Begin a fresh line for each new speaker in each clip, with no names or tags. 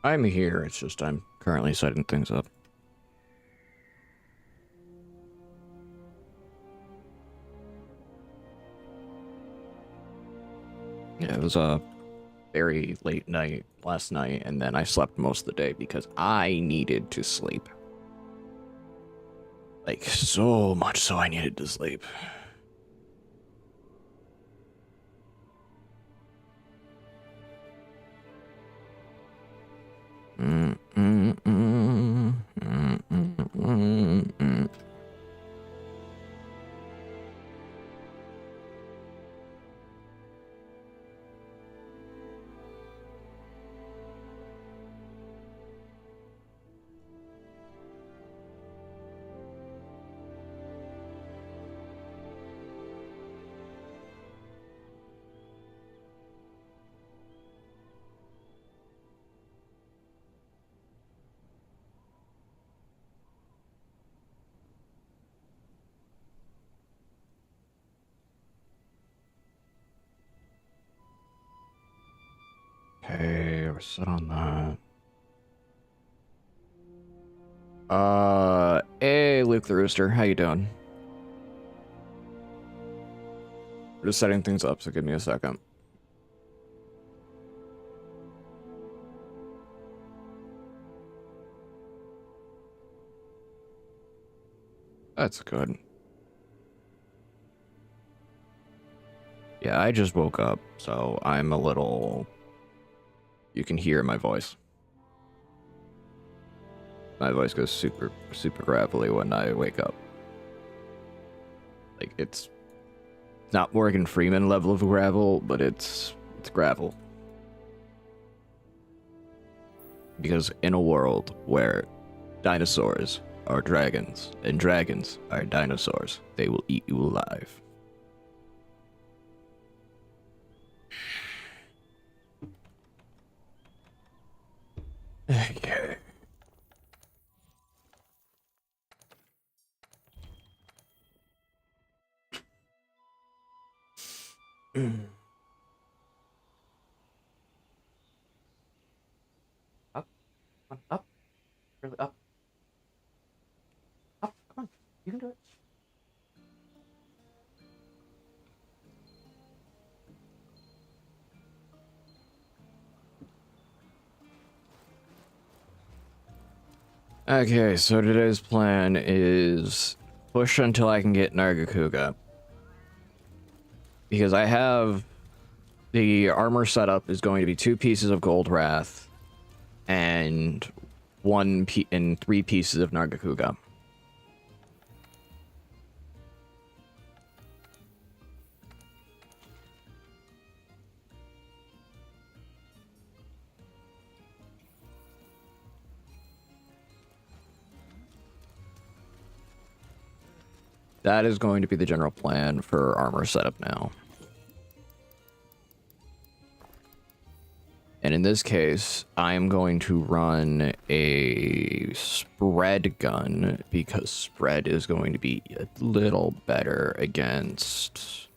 I'm here, it's just I'm currently setting things up. Yeah, it was a very late night last night, and then I slept most of the day because I needed to sleep. Like, so much so I needed to sleep. Mm, mm, mm, mm, mm, mm, mm. Okay, we're set on that. Hey, Luke the Rooster, how you doing? We're just setting things up, so give me a second. That's good. Yeah, I just woke up, so I'm a little... You can hear my voice. My voice goes super, super gravelly when I wake up. Like, it's not Morgan Freeman level of gravel, but it's gravel. Because in a world where dinosaurs are dragons and dragons are dinosaurs, they will eat you alive. Okay. Up, come on, up, really up, up, come on, you can do it. Okay, so today's plan is push until I can get Narga. Because I have the armor setup is going to be 2 pieces of Gold Wrath and 3 pieces of Nargacuga. That is going to be the general plan for armor setup now. And in this case, I'm going to run a spread gun because spread is going to be a little better against...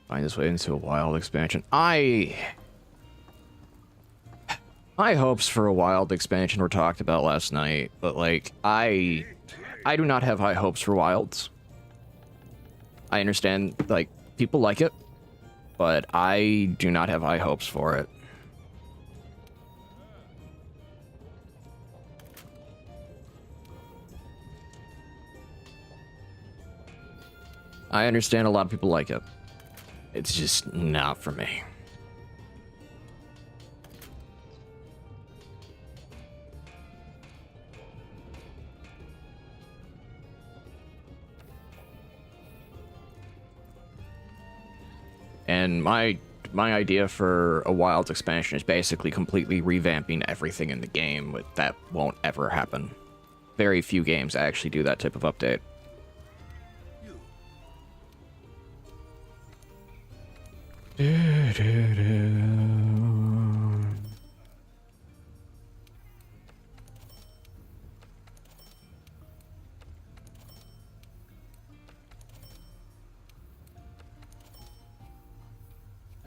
Find this way into a wild expansion. My hopes for a wild expansion were talked about last night, but like I do not have high hopes for wilds. I understand like people like it, but I do not have high hopes for it. I understand a lot of people like it. It's just not for me. And my idea for a Wilds expansion is basically completely revamping everything in the game, but that won't ever happen. Very few games actually do that type of update.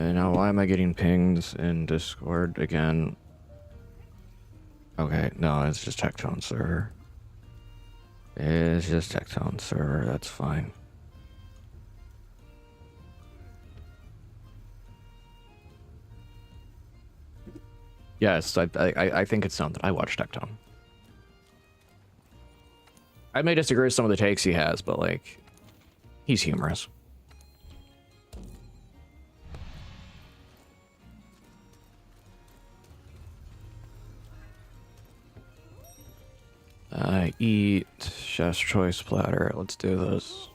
And now why am I getting pinged in Discord again? Okay, no, it's just Tectone server. It's just Tectone server, that's fine. Yes, I think it's something. I watch Tectone. I may disagree with some of the takes he has, but like, he's humorous. Eat chef's choice platter. Let's do this.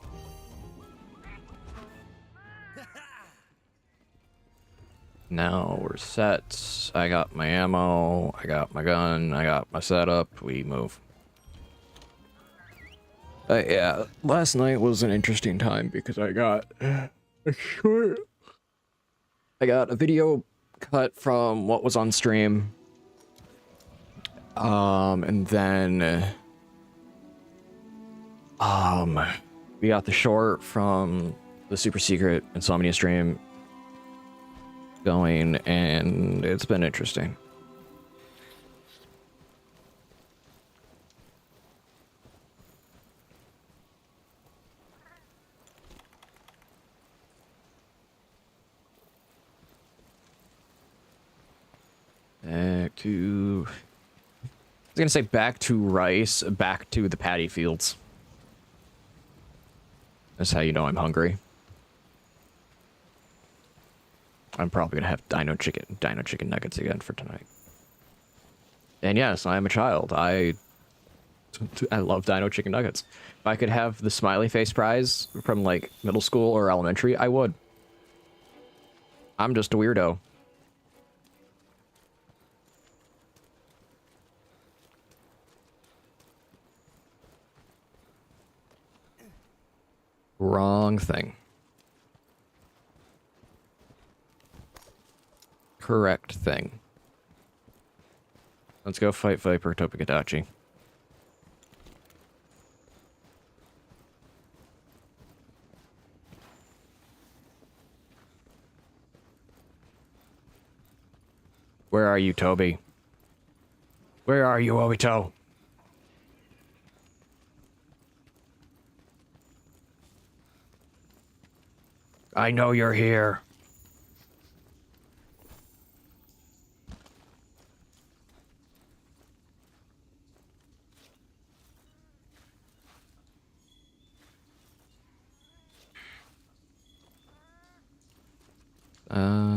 Now we're set. I got my ammo. I got my gun. I got my setup. We move. Yeah, last night was an interesting time because I got a video cut from what was on stream. And then we got the short from the super secret Insomnia stream going, and it's been interesting. Back to... I was gonna say back to rice, back to the paddy fields. That's how you know I'm hungry. I'm probably gonna have dino chicken nuggets again for tonight. And yes, I am a child. I love dino chicken nuggets. If I could have the smiley face prize from like middle school or elementary, I would. I'm just a weirdo. Wrong thing. Correct thing. Let's go fight Viper Topikadachi. Where are you, Toby? Where are you, Obito? I know you're here.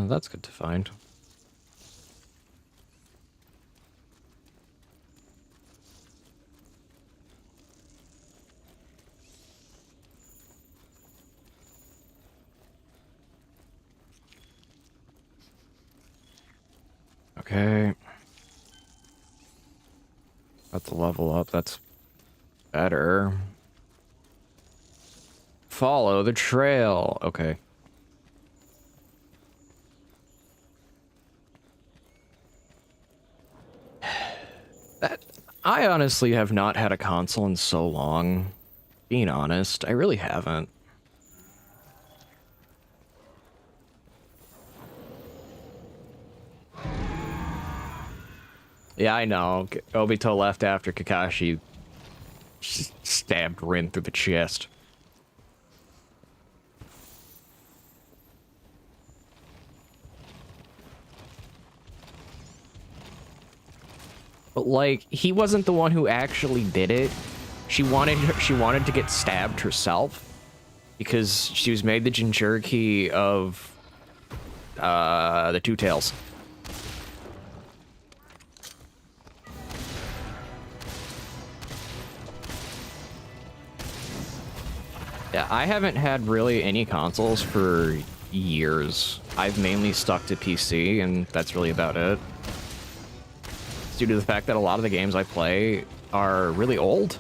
That's good to find. Okay. Got the level up, that's better. Follow the trail. Okay. I honestly have not had a console in so long. Being honest, I really haven't. Yeah, I know. Obito left after Kakashi stabbed Rin through the chest. But like, he wasn't the one who actually did it. She wanted to get stabbed herself because she was made the Jinchuriki of the Two Tails. Yeah, I haven't had really any consoles for years. I've mainly stuck to PC, and that's really about it. It's due to the fact that a lot of the games I play are really old,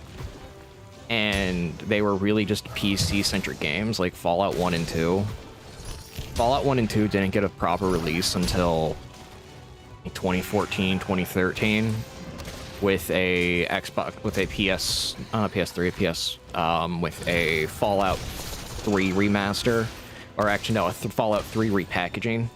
and they were really just PC-centric games, like Fallout 1 and 2. Fallout 1 and 2 didn't get a proper release until 2014, 2013. With a Xbox, with a PS3, with a Fallout 3 remaster Or actually, no, a Fallout 3 repackaging.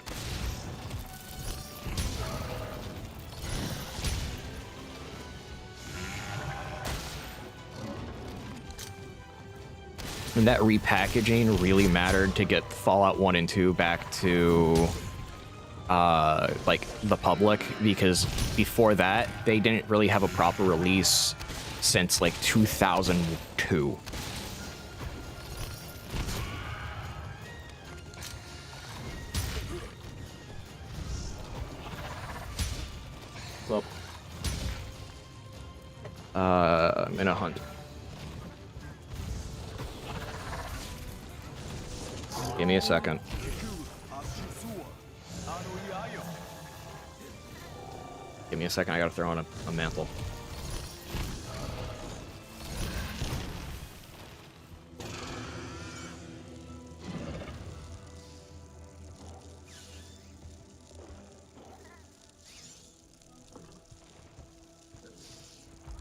And that repackaging really mattered to get Fallout 1 and 2 back to, like, the public, because before that, they didn't really have a proper release since, like, 2002. Well, I'm in a hunt. Give me a second. Give me a second, I gotta throw on a mantle.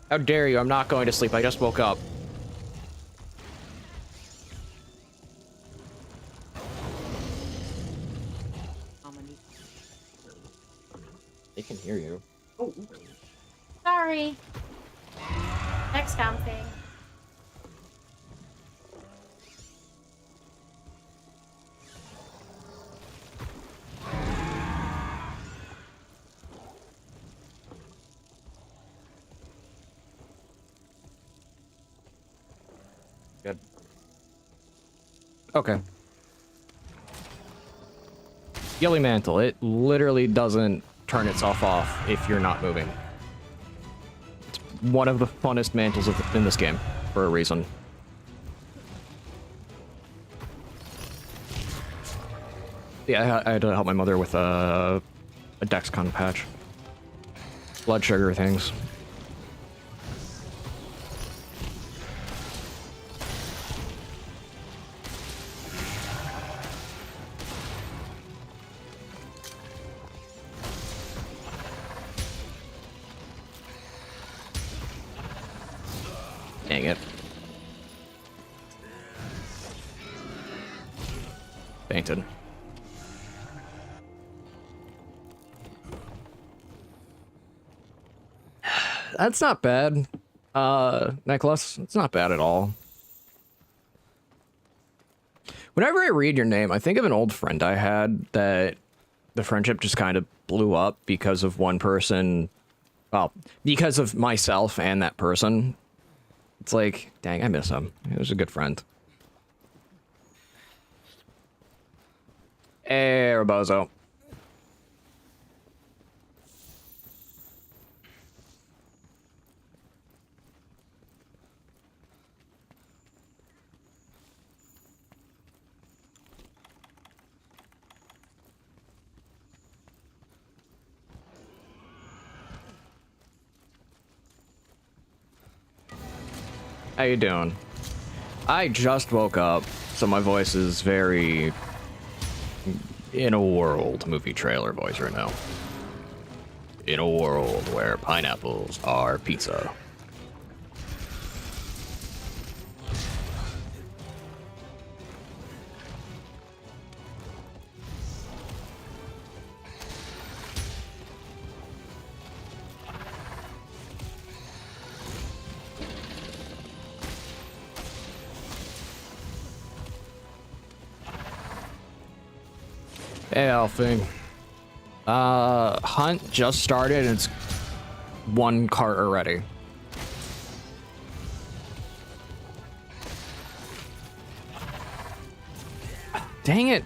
How dare you, I'm not going to sleep, I just woke up. They can hear you.
Oh. Sorry. XCOM thing.
Good. Okay. Yelly Mantle, it literally doesn't turn itself off if you're not moving. It's one of the funnest mantles in this game, for a reason. Yeah, I had to help my mother with a Dexcon patch. Blood sugar things. Dang it. Fainted. That's not bad, Nicholas. It's not bad at all. Whenever I read your name, I think of an old friend I had that the friendship just kind of blew up because of one person. Well, because of myself and that person. It's like, dang, I miss him. He was a good friend. Hey, Rebozo. How you doing? I just woke up, so my voice is very in a world movie trailer voice right now. In a world where pineapples are pizza. Hey, Alfie. Hunt just started and it's one cart already. Dang it.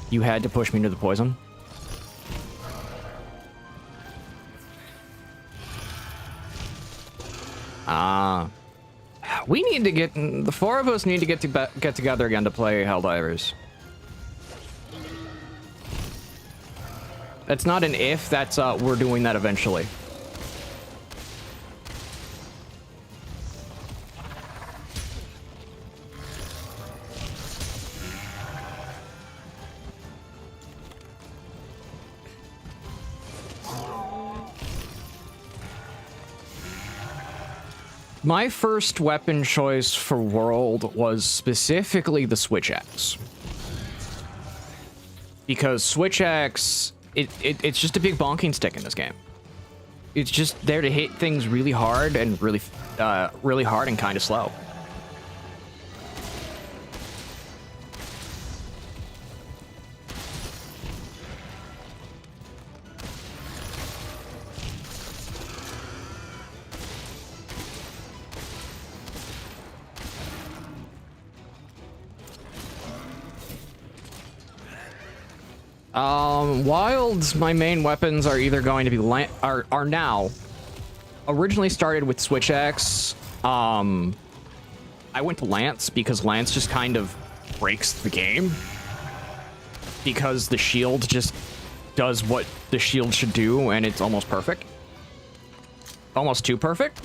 You had to push me into the poison? Ah. We need to get, the four of us need to get together again to play Helldivers. That's not an if, that's we're doing that eventually. My first weapon choice for World was specifically the Switch Axe. Because Switch Axe, it's just a big bonking stick in this game. It's just there to hit things really hard and really hard and kind of slow. Wilds, my main weapons are either going to be are now. Originally started with Switch Axe. I went to Lance because Lance just kind of breaks the game. Because the shield just does what the shield should do, and it's almost perfect. Almost too perfect.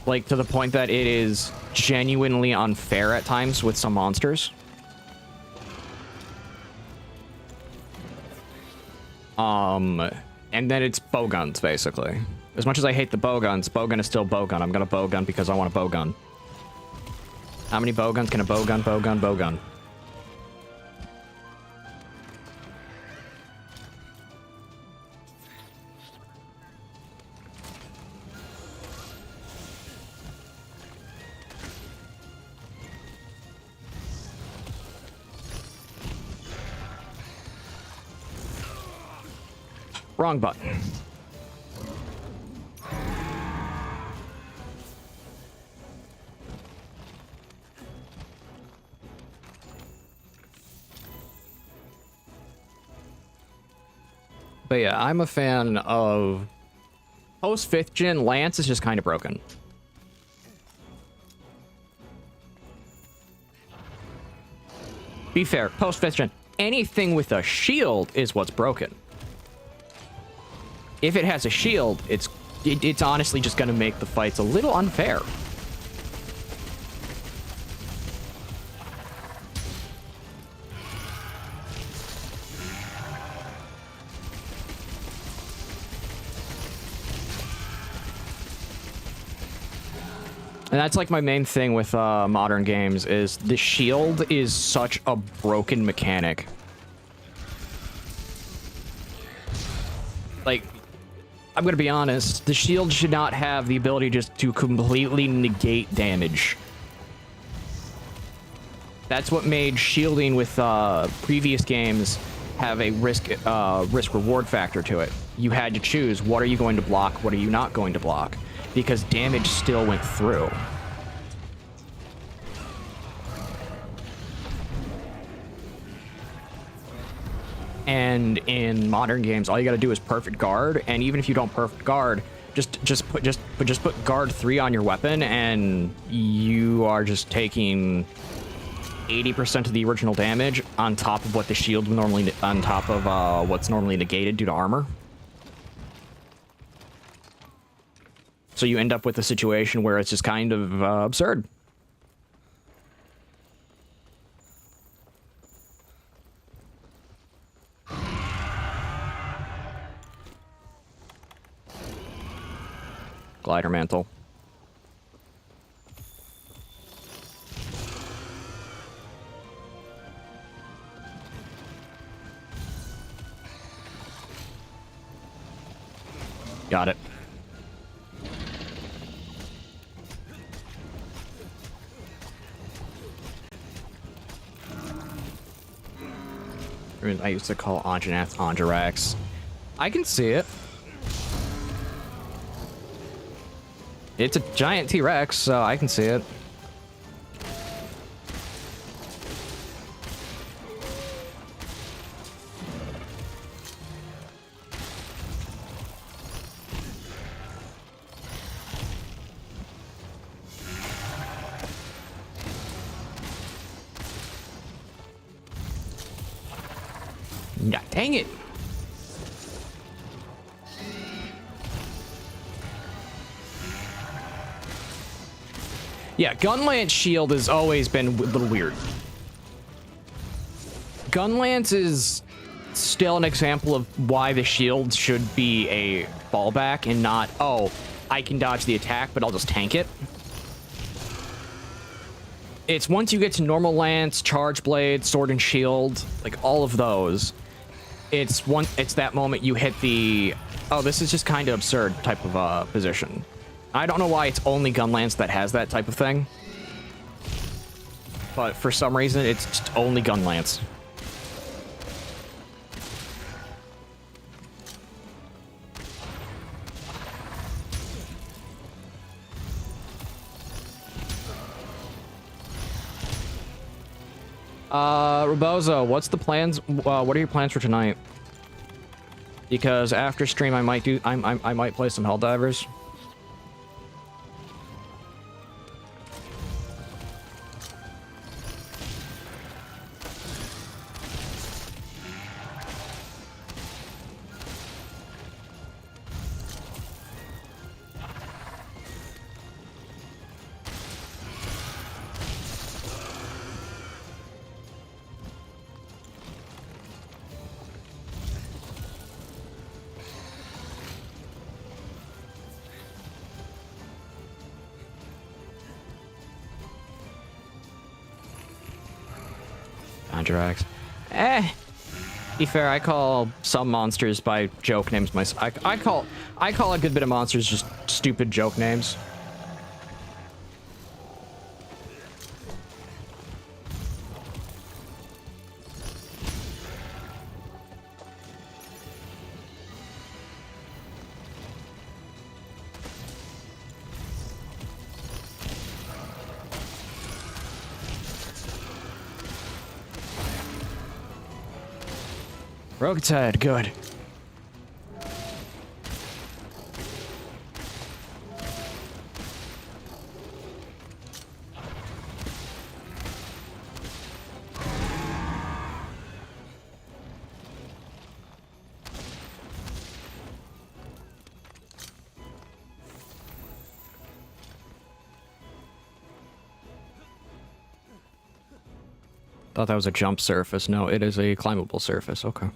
Like, to the point that it is genuinely unfair at times with some monsters. And then it's bowguns, basically. As much as I hate the bowguns, bowgun is still bowgun. I'm gonna bowgun because I want a bowgun. How many bowguns can a bowgun, bowgun, bowgun? Wrong button. But yeah, I'm a fan of post 5th gen. Lance is just kind of broken. Be fair, post 5th gen, anything with a shield is what's broken. If it has a shield, it's honestly just going to make the fights a little unfair. And that's like my main thing with modern games is the shield is such a broken mechanic. Like, I'm gonna be honest, the shield should not have the ability just to completely negate damage. That's what made shielding with previous games have a risk-reward factor to it. You had to choose, what are you going to block, what are you not going to block? Because damage still went through. And in modern games, all you got to do is perfect guard, and even if you don't perfect guard, just put guard 3 on your weapon, and you are just taking 80% of the original damage on top of what the shield normally, on top of what's normally negated due to armor. So you end up with a situation where it's just kind of absurd. Glider mantle. Got it. I used to call Anjanath Anjarax. I can see it. It's a giant T-Rex, so I can see it. Yeah, dang it. Yeah, Gunlance shield has always been a little weird. Gunlance is still an example of why the shield should be a fallback and not, oh, I can dodge the attack, but I'll just tank it. It's once you get to normal lance, charge blade, sword and shield, like all of those, it's that moment you hit the, oh, this is just kind of absurd type of position. I don't know why it's only gun lance that has that type of thing, but for some reason it's just only gun lance. Rebozo, what's the plans? What are your plans for tonight? Because after stream, I might play some Helldivers. Contracts. Be fair, I call some monsters by joke names myself. I call a good bit of monsters just stupid joke names. Broke its head, good. Thought that was a jump surface. No, it is a climbable surface. Okay.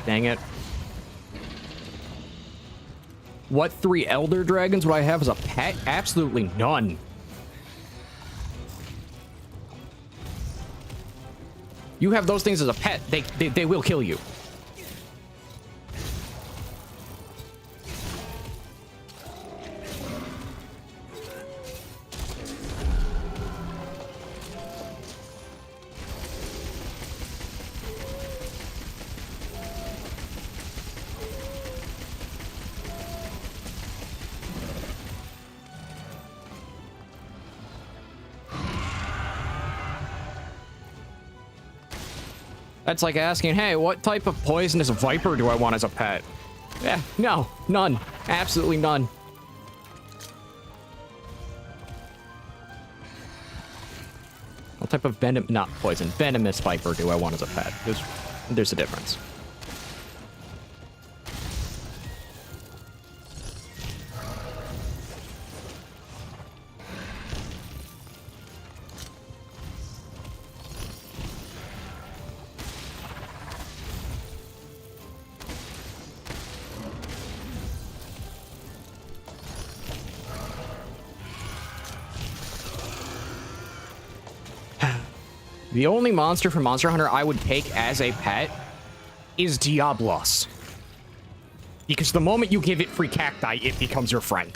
Dang it. What 3 Elder Dragons would I have as a pet? Absolutely none. You have those things as a pet, they will kill you. That's like asking, hey, what type of poisonous viper do I want as a pet? Yeah, no, none. Absolutely none. What type of not poison, venomous viper do I want as a pet? There's a difference. The only monster from Monster Hunter I would take as a pet is Diablos. Because the moment you give it free cacti, it becomes your friend.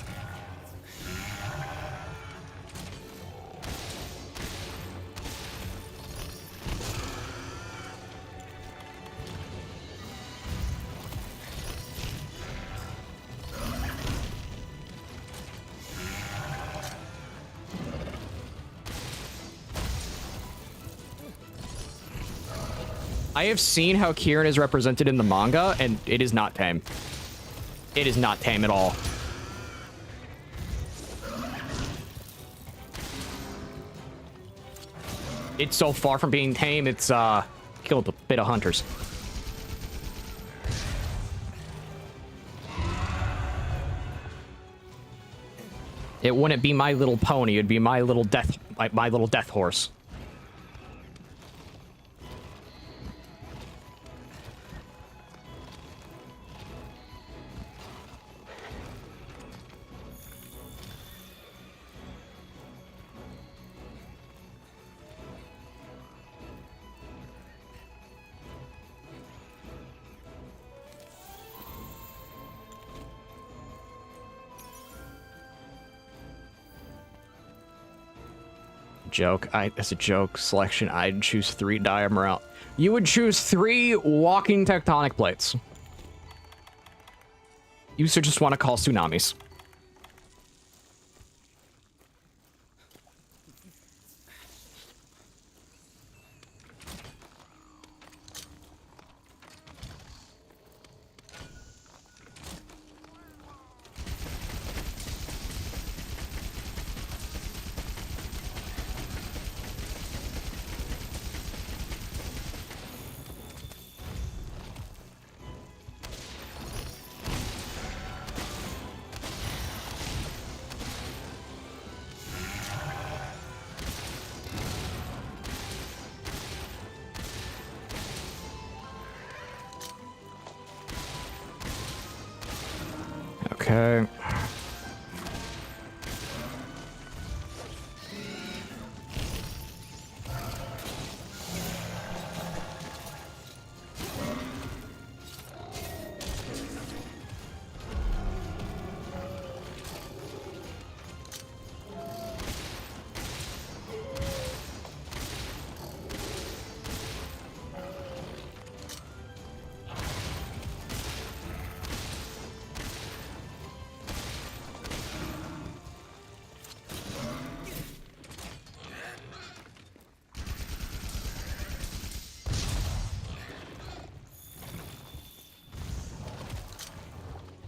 I have seen how Kieran is represented in the manga, and it is not tame. It is not tame at all. It's so far from being tame, it's killed a bit of hunters. It wouldn't be My Little Pony, it'd be my little death horse. Joke. As a joke selection, I'd choose 3 Diamoral. You would choose 3 walking tectonic plates. You should just want to call tsunamis. Okay.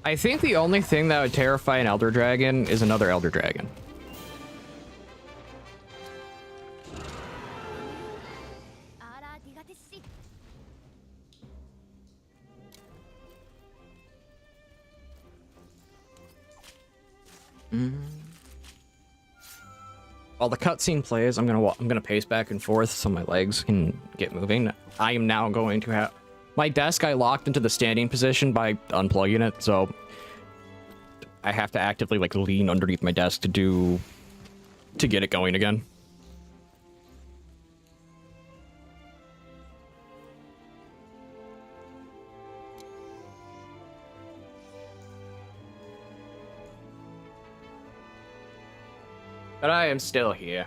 I think the only thing that would terrify an Elder Dragon is another Elder Dragon. While the cutscene plays, I'm gonna pace back and forth so my legs can get moving. I am now going to have my desk. I locked into the standing position by unplugging it, so I have to actively like lean underneath my desk to get it going again. But I am still here.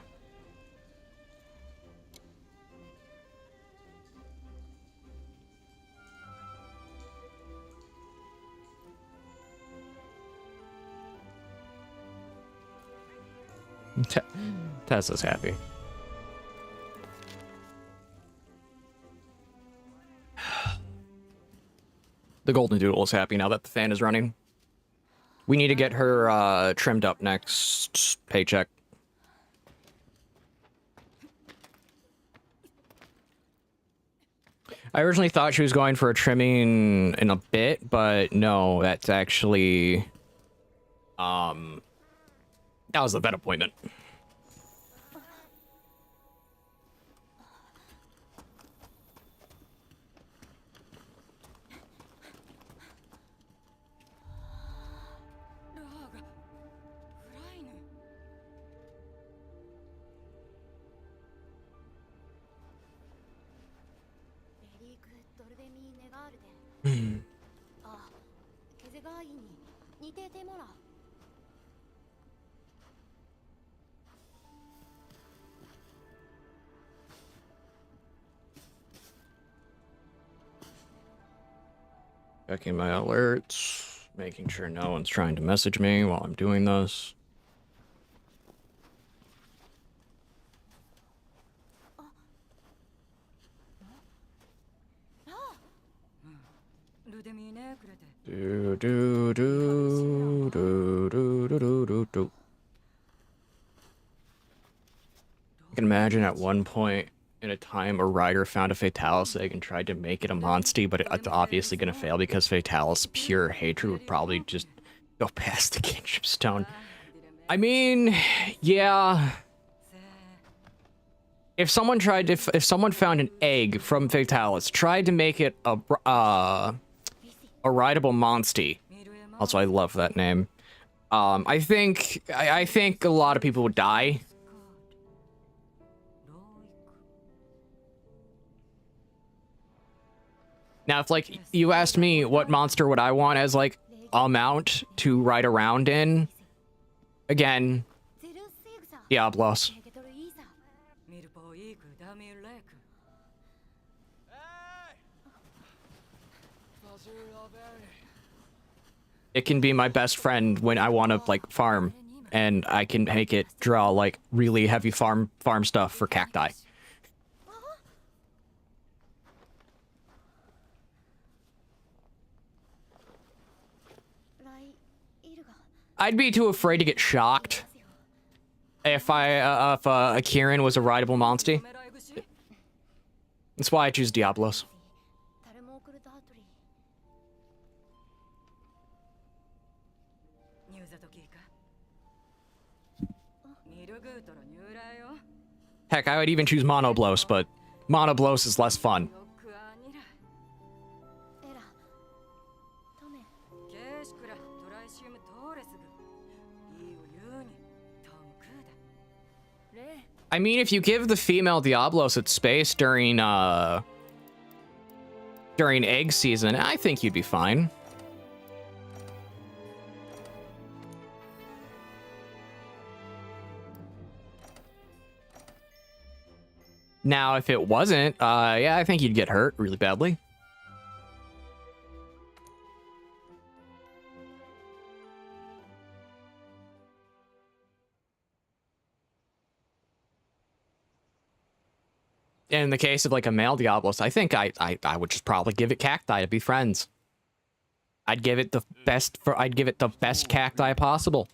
Tessa's happy. The Golden Doodle is happy now that the fan is running. We need to get her trimmed up next paycheck. I originally thought she was going for a trimming in a bit, but no, that's actually that was the vet appointment. Checking my alerts, making sure no one's trying to message me while I'm doing this. Do do do do do do do do do. I can imagine at one point in a time a rider found a Fatalis egg and tried to make it a Monstie, but it's obviously going to fail because Fatalis pure hatred would probably just go past the kinship stone. I mean, yeah. If someone found an egg from Fatalis, tried to make it a rideable Monstie. Also, I love that name. I think a lot of people would die. Now, if, like, you asked me what monster would I want as, like, a mount to ride around in, again, Diablos. It can be my best friend when I want to, like, farm, and I can make it draw, like, really heavy farm stuff for cacti. I'd be too afraid to get shocked if Kieran was a rideable Monstie. That's why I choose Diablos. Heck, I would even choose Monoblos, but Monoblos is less fun. I mean, if you give the female Diablos its space during egg season, I think you'd be fine. Now, if it wasn't, yeah, I think you'd get hurt really badly. In the case of, like, a male Diablos, I think I would just probably give it cacti to be friends. I'd give it the best cacti possible.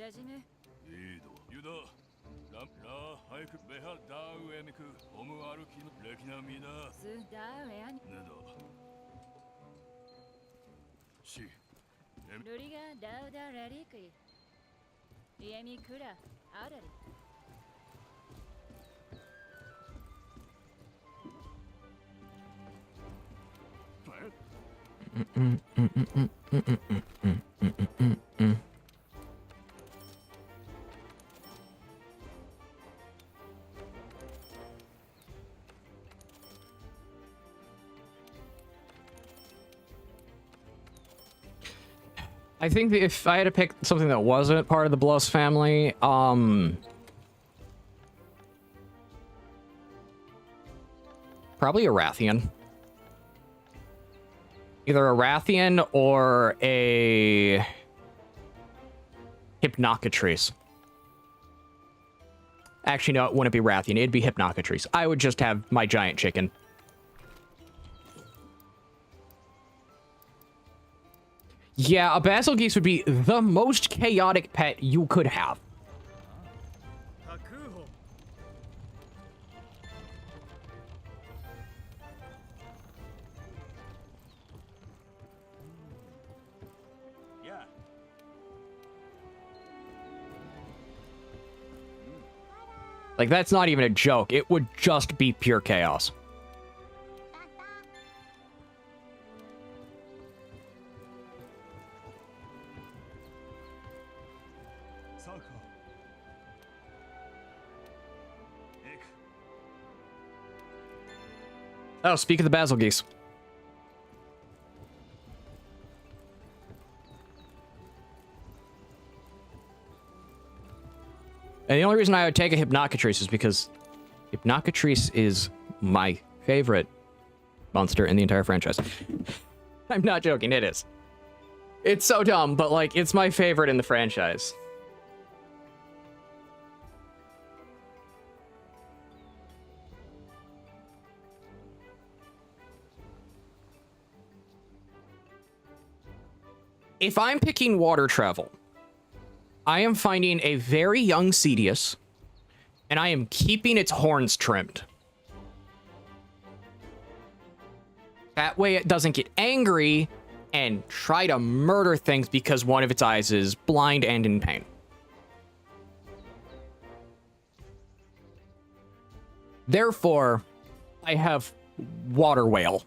I think that if I had to pick something that wasn't part of the Bloss family, probably a Rathian. Either a Rathian or a Hypnocatrice. Actually, no, it wouldn't be Rathian. It'd be Hypnocatrice. I would just have my giant chicken. Yeah, a Basil Geese would be the most chaotic pet you could have. Like, that's not even a joke. It would just be pure chaos. Oh, speak of the Basil Geese. And the only reason I would take a Hypnocatrice is because Hypnocatrice is my favorite monster in the entire franchise. I'm not joking, it is. It's so dumb, but, like, it's my favorite in the franchise. If I'm picking water travel, I am finding a very young Cedius, and I am keeping its horns trimmed. That way it doesn't get angry and try to murder things because one of its eyes is blind and in pain. Therefore, I have water whale.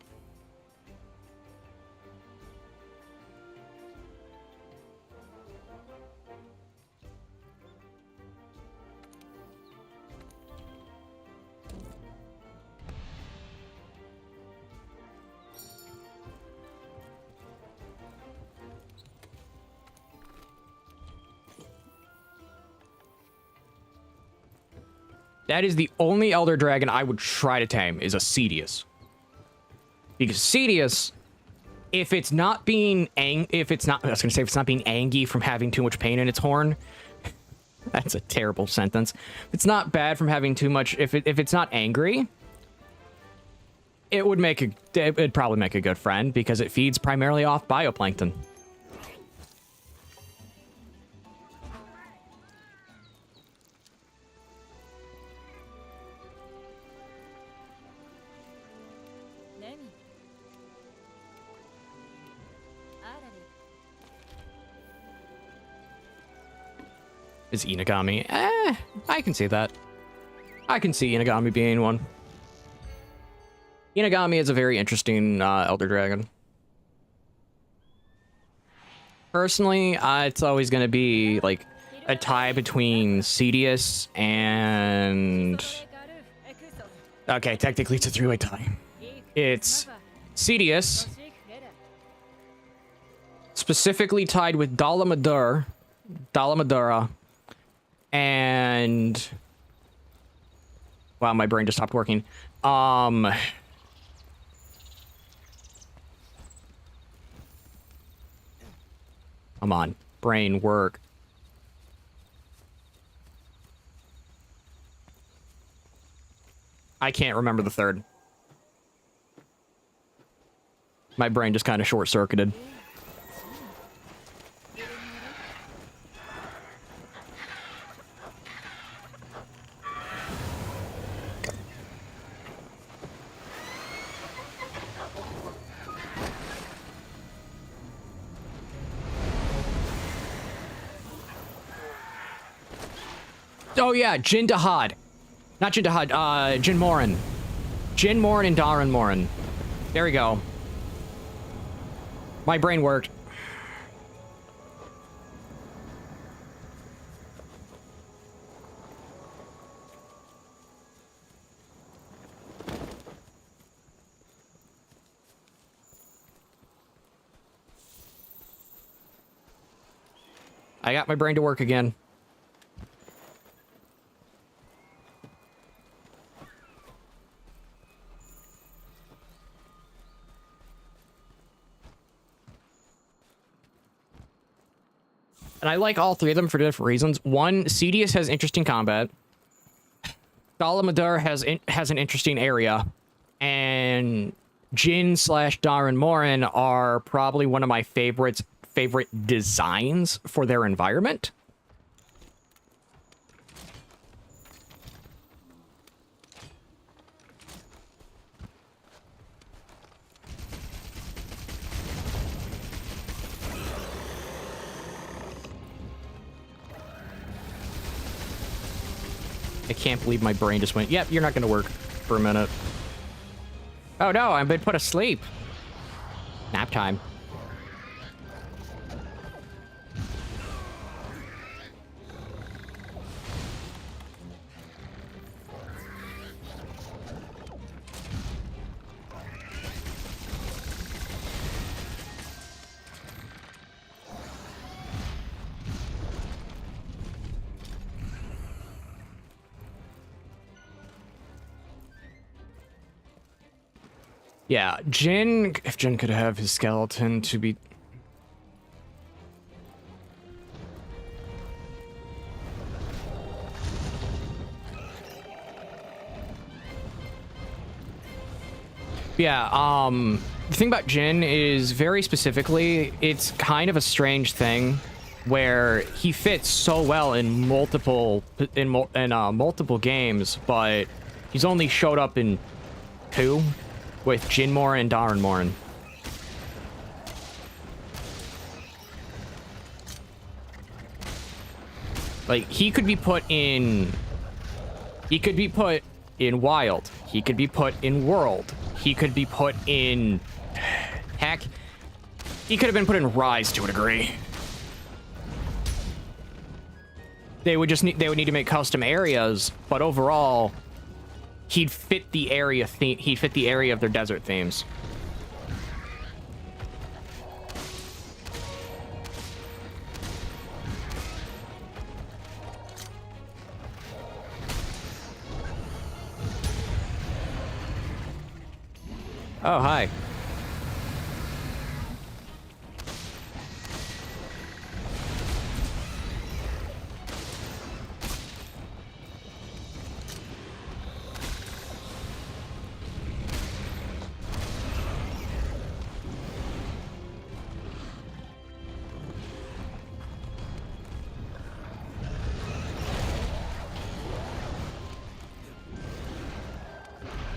That is the only Elder Dragon I would try to tame, is a Cedius. Because Cedius, if it's not being if it's not being angry from having too much pain in its horn, that's a terrible sentence. It's not bad from having too much. If it's not angry, it'd probably make a good friend because it feeds primarily off bioplankton. Is Inagami? I can see that. I can see Inagami being one. Inagami is a very interesting Elder Dragon. Personally, it's always going to be like a tie between Cedius and... Okay, technically it's a three-way tie. It's Cedius, specifically tied with Dalamadura, and... Wow, my brain just stopped working. Come on, brain work. I can't remember the third. My brain just kind of short-circuited. Oh yeah, Jin Dahad. Not Jin Dahad, Jin Morin. Jin Morin and Darren Morin. There we go. My brain worked. I got my brain to work again. And I like all three of them for different reasons. One, Cedius has interesting combat. Dalamadura has an interesting area. And Jin/Darren Morin are probably one of my favorite designs for their environment. I can't believe my brain just went, yep, you're not going to work for a minute. Oh no, I've been put asleep. Nap time. Yeah, Jin, if Jin could have his skeleton to be... Yeah, the thing about Jin is very specifically, it's kind of a strange thing where he fits so well in multiple games, but he's only showed up in 2. with Jinmorin and Darenmorin. Like, he could be put in... He could be put in Wild. He could be put in World. He could be put in... Heck, he could have been put in Rise to a degree. They would need to make custom areas, but overall, he'd fit the area of their desert themes. Oh, hi.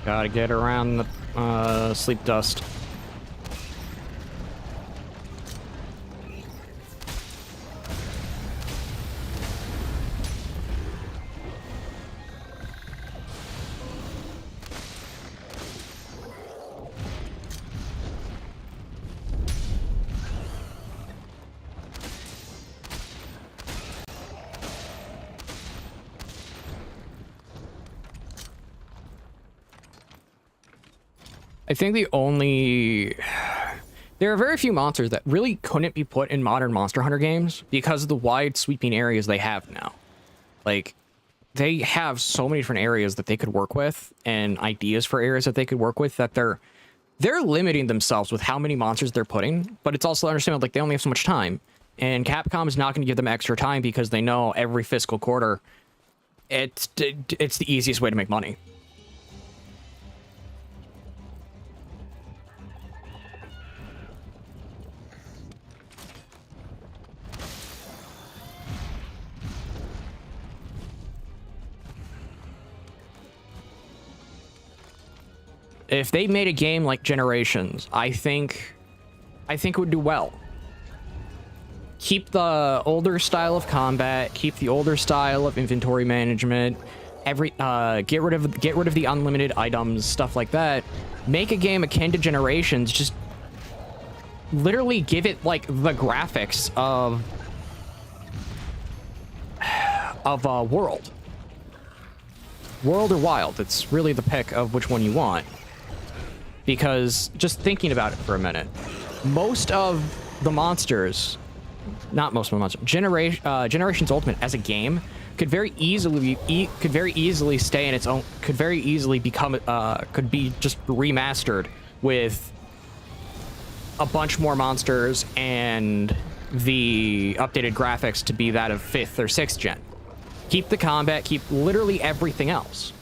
Gotta get around the sleep dust. I think there are very few monsters that really couldn't be put in modern Monster Hunter games because of the wide sweeping areas they have now. Like, they have so many different areas that they could work with and ideas for areas that they could work with that they're limiting themselves with how many monsters they're putting, but it's also understandable, like, they only have so much time. And Capcom is not going to give them extra time because they know every fiscal quarter it's the easiest way to make money. If they made a game like Generations, I think it would do well. Keep the older style of combat, keep the older style of inventory management, get rid of the unlimited items, stuff like that. Make a game akin to Generations, just literally give it like the graphics of World. World or Wild, it's really the pick of which one you want. Because, just thinking about it for a minute, most of the monsters, not most of the monsters, Generations Ultimate as a game could very easily stay in its own, could very easily become, could be just remastered with a bunch more monsters and the updated graphics to be that of 5th or 6th gen. Keep the combat, keep literally everything else.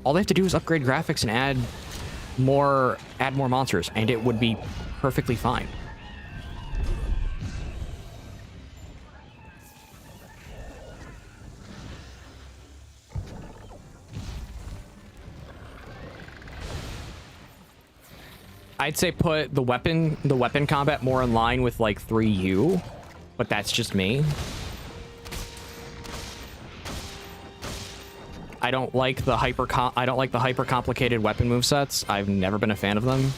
All they have to do is upgrade graphics and add more monsters, and it would be perfectly fine. I'd say put the weapon combat more in line with like 3U, but that's just me. I don't like the hyper complicated weapon movesets. I've never been a fan of them.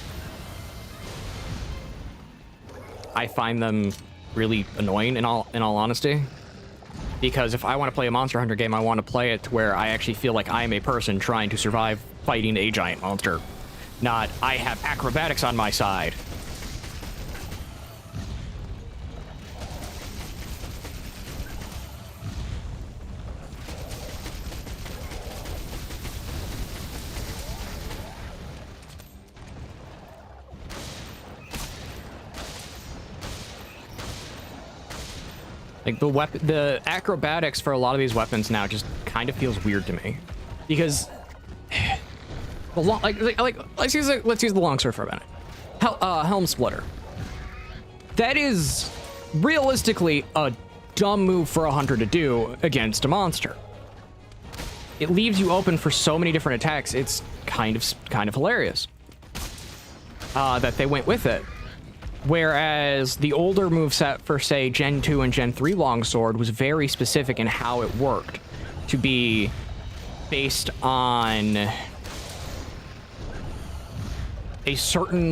I find them really annoying in all honesty. Because if I want to play a Monster Hunter game, I want to play it to where I actually feel like I am a person trying to survive fighting a giant monster. Not, I have acrobatics on my side. Like, the acrobatics for a lot of these weapons now just kind of feels weird to me. Because... let's use the longsword for a minute. Helm Splitter. That is realistically a dumb move for a hunter to do against a monster. It leaves you open for so many different attacks. It's kind of hilarious. that they went with it. Whereas the older moveset for, say, Gen 2 and Gen 3 longsword was very specific in how it worked, to be based on a certain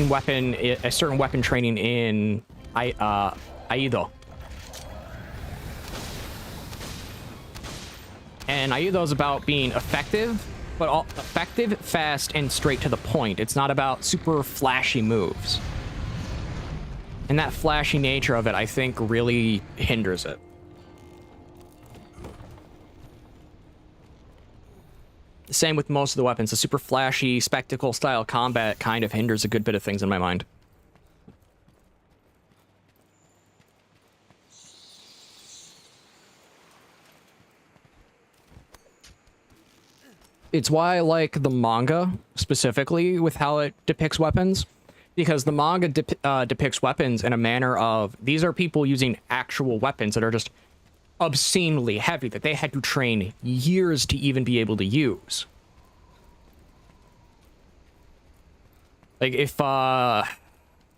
weapon training in Aido. And Aido is about being effective, but effective, fast, and straight to the point. It's not about super flashy moves. And that flashy nature of it, I think, really hinders it. Same with most of the weapons. The super flashy, spectacle-style combat kind of hinders a good bit of things in my mind. It's why I like the manga, specifically, with how it depicts weapons. Because the manga depicts weapons in a manner of, these are people using actual weapons that are just obscenely heavy, that they had to train years to even be able to use. Like, if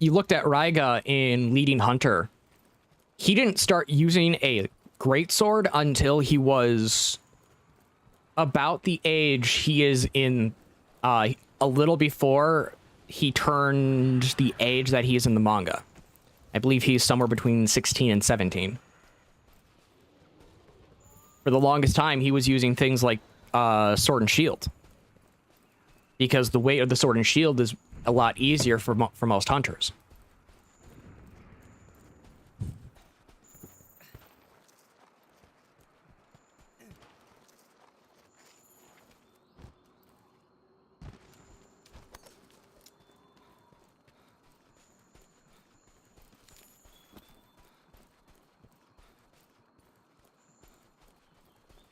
you looked at Raiga in Leading Hunter, he didn't start using a greatsword until he was about the age he is in, a little before he turned the age that he is in the manga. I believe he's somewhere between 16 and 17. For the longest time, he was using things like sword and shield, because the weight of the sword and shield is a lot easier for most hunters.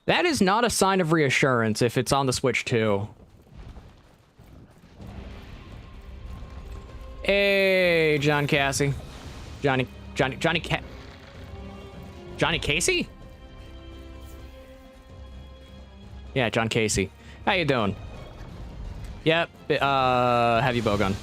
That is not a sign of reassurance if it's on the Switch too. Hey, John Casey. Johnny Casey? Yeah, John Casey. How you doing? Yep, heavy bowgun.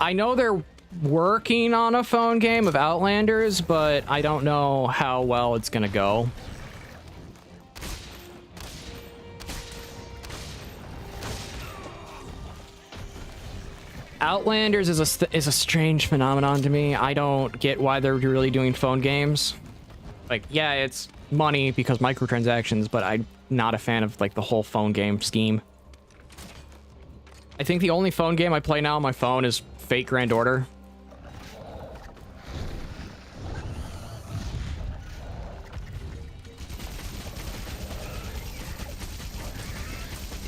I know they're working on a phone game of Outlanders, but I don't know how well it's gonna go. Outlanders is a strange phenomenon to me. I don't get why they're really doing phone games. Like, yeah, it's money because microtransactions, but I'm not a fan of, like, the whole phone game scheme. I think the only phone game I play now on my phone is Fate Grand Order.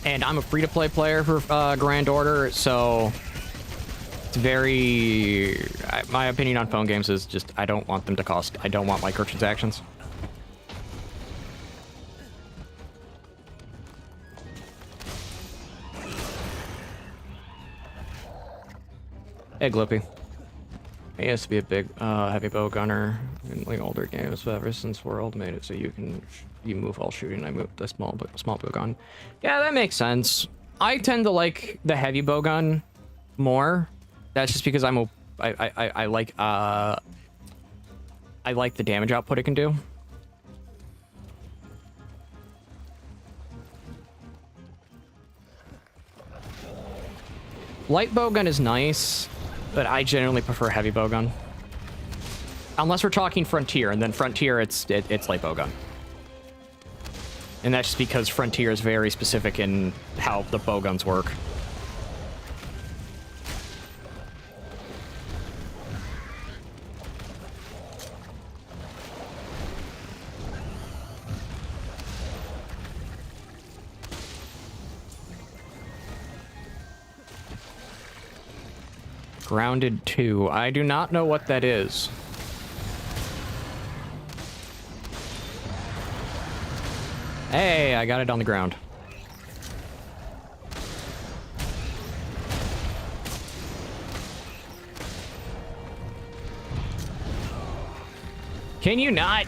And I'm a free-to-play player for Grand Order, so it's very... my opinion on phone games is just, I don't want them to cost... I don't want microtransactions. Hey, Glippy. I used to be a big heavy bow gunner in like older games, but ever since World made it so you move while shooting, I moved the small bow gun. Yeah, that makes sense. I tend to like the heavy bow gun more. That's just because I like the damage output it can do. Light bowgun is nice, but I generally prefer heavy bowgun. Unless we're talking Frontier, and then Frontier, it's light bowgun. And that's just because Frontier is very specific in how the bowguns work. Grounded 2. I do not know what that is. Hey, I got it on the ground. Can you not?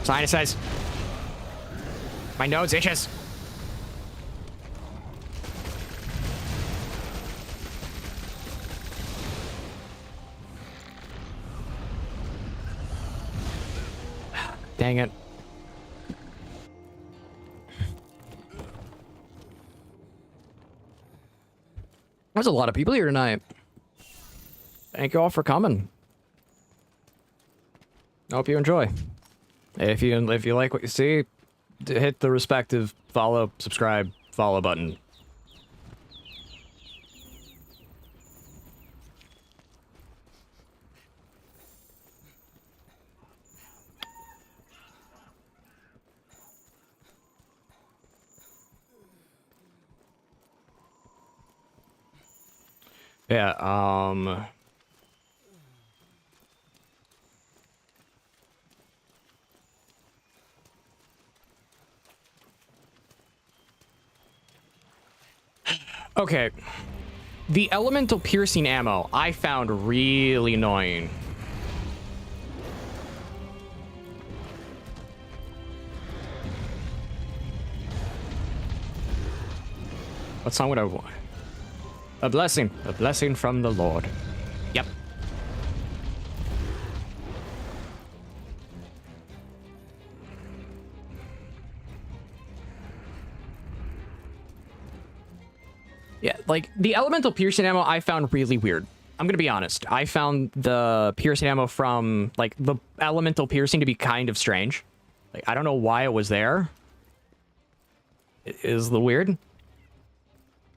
Sinusitis. My nose itches. Dang it. There's a lot of people here tonight. Thank you all for coming. I hope you enjoy. If you like what you see, hit the respective follow, subscribe, follow button. Yeah, okay. The elemental piercing ammo I found really annoying. What song would I want? A blessing from the Lord. Yep. Yeah, like, the elemental piercing ammo I found really weird. I'm gonna be honest. I found the piercing ammo from, like, the elemental piercing to be kind of strange. Like, I don't know why it was there. It is a little weird.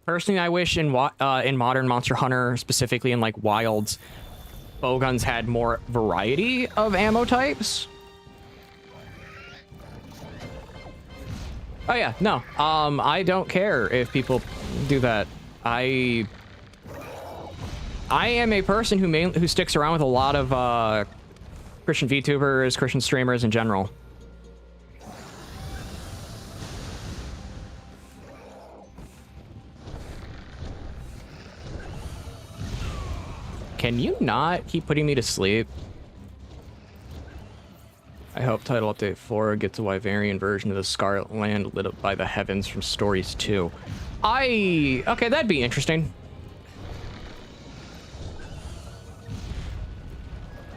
Personally, I wish in modern Monster Hunter, specifically in, like, Wilds, bowguns had more variety of ammo types. Oh yeah, no. I don't care if people do that. I am a person who sticks around with a lot of Christian VTubers, Christian streamers in general. Can you not keep putting me to sleep? I hope Title Update 4 gets a Wyverian version of the Scarlet Land lit up by the heavens from Stories 2. Okay, that'd be interesting.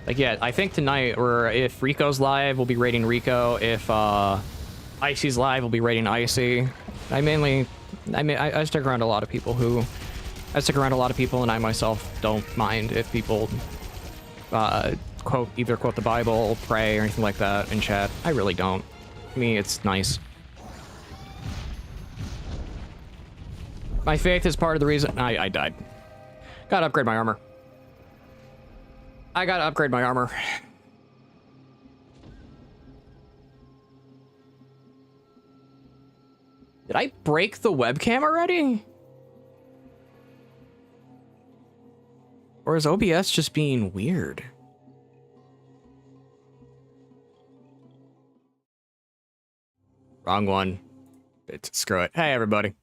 Like, yeah, I think tonight, or if Rico's live, we'll be rating Rico. If Icy's live, we'll be rating Icy. I stick around a lot of people and I myself don't mind if people either quote the Bible, pray, or anything like that in chat. I really don't. To me, it's nice. My faith is part of the reason I died. Gotta upgrade my armor. I gotta upgrade my armor. Did I break the webcam already? Or is OBS just being weird? Wrong one. Screw it. Hey, everybody.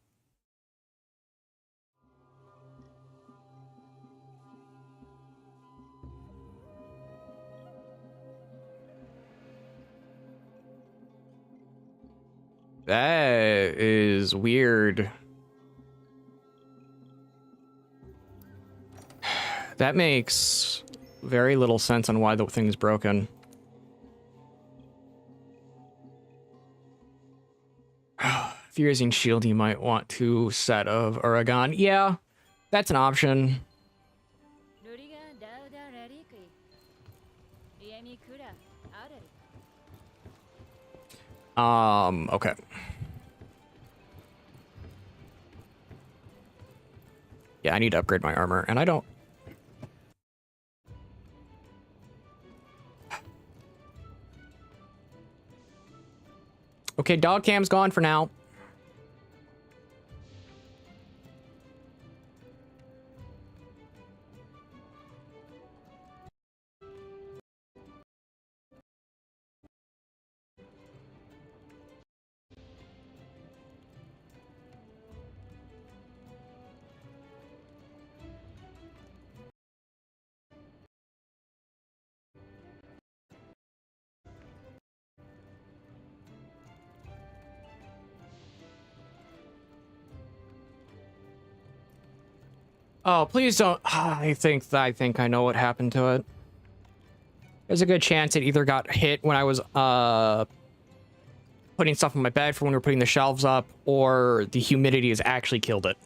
That is weird. That makes very little sense on why the thing's broken. If you're using shield, you might want to set of Uragan. Yeah, that's an option. Okay. Yeah, I need to upgrade my armor, and I don't... Okay, dog cam's gone for now. Oh, please don't. I think I know what happened to it. There's a good chance it either got hit when I was putting stuff on my bed for when we were putting the shelves up, or the humidity has actually killed it.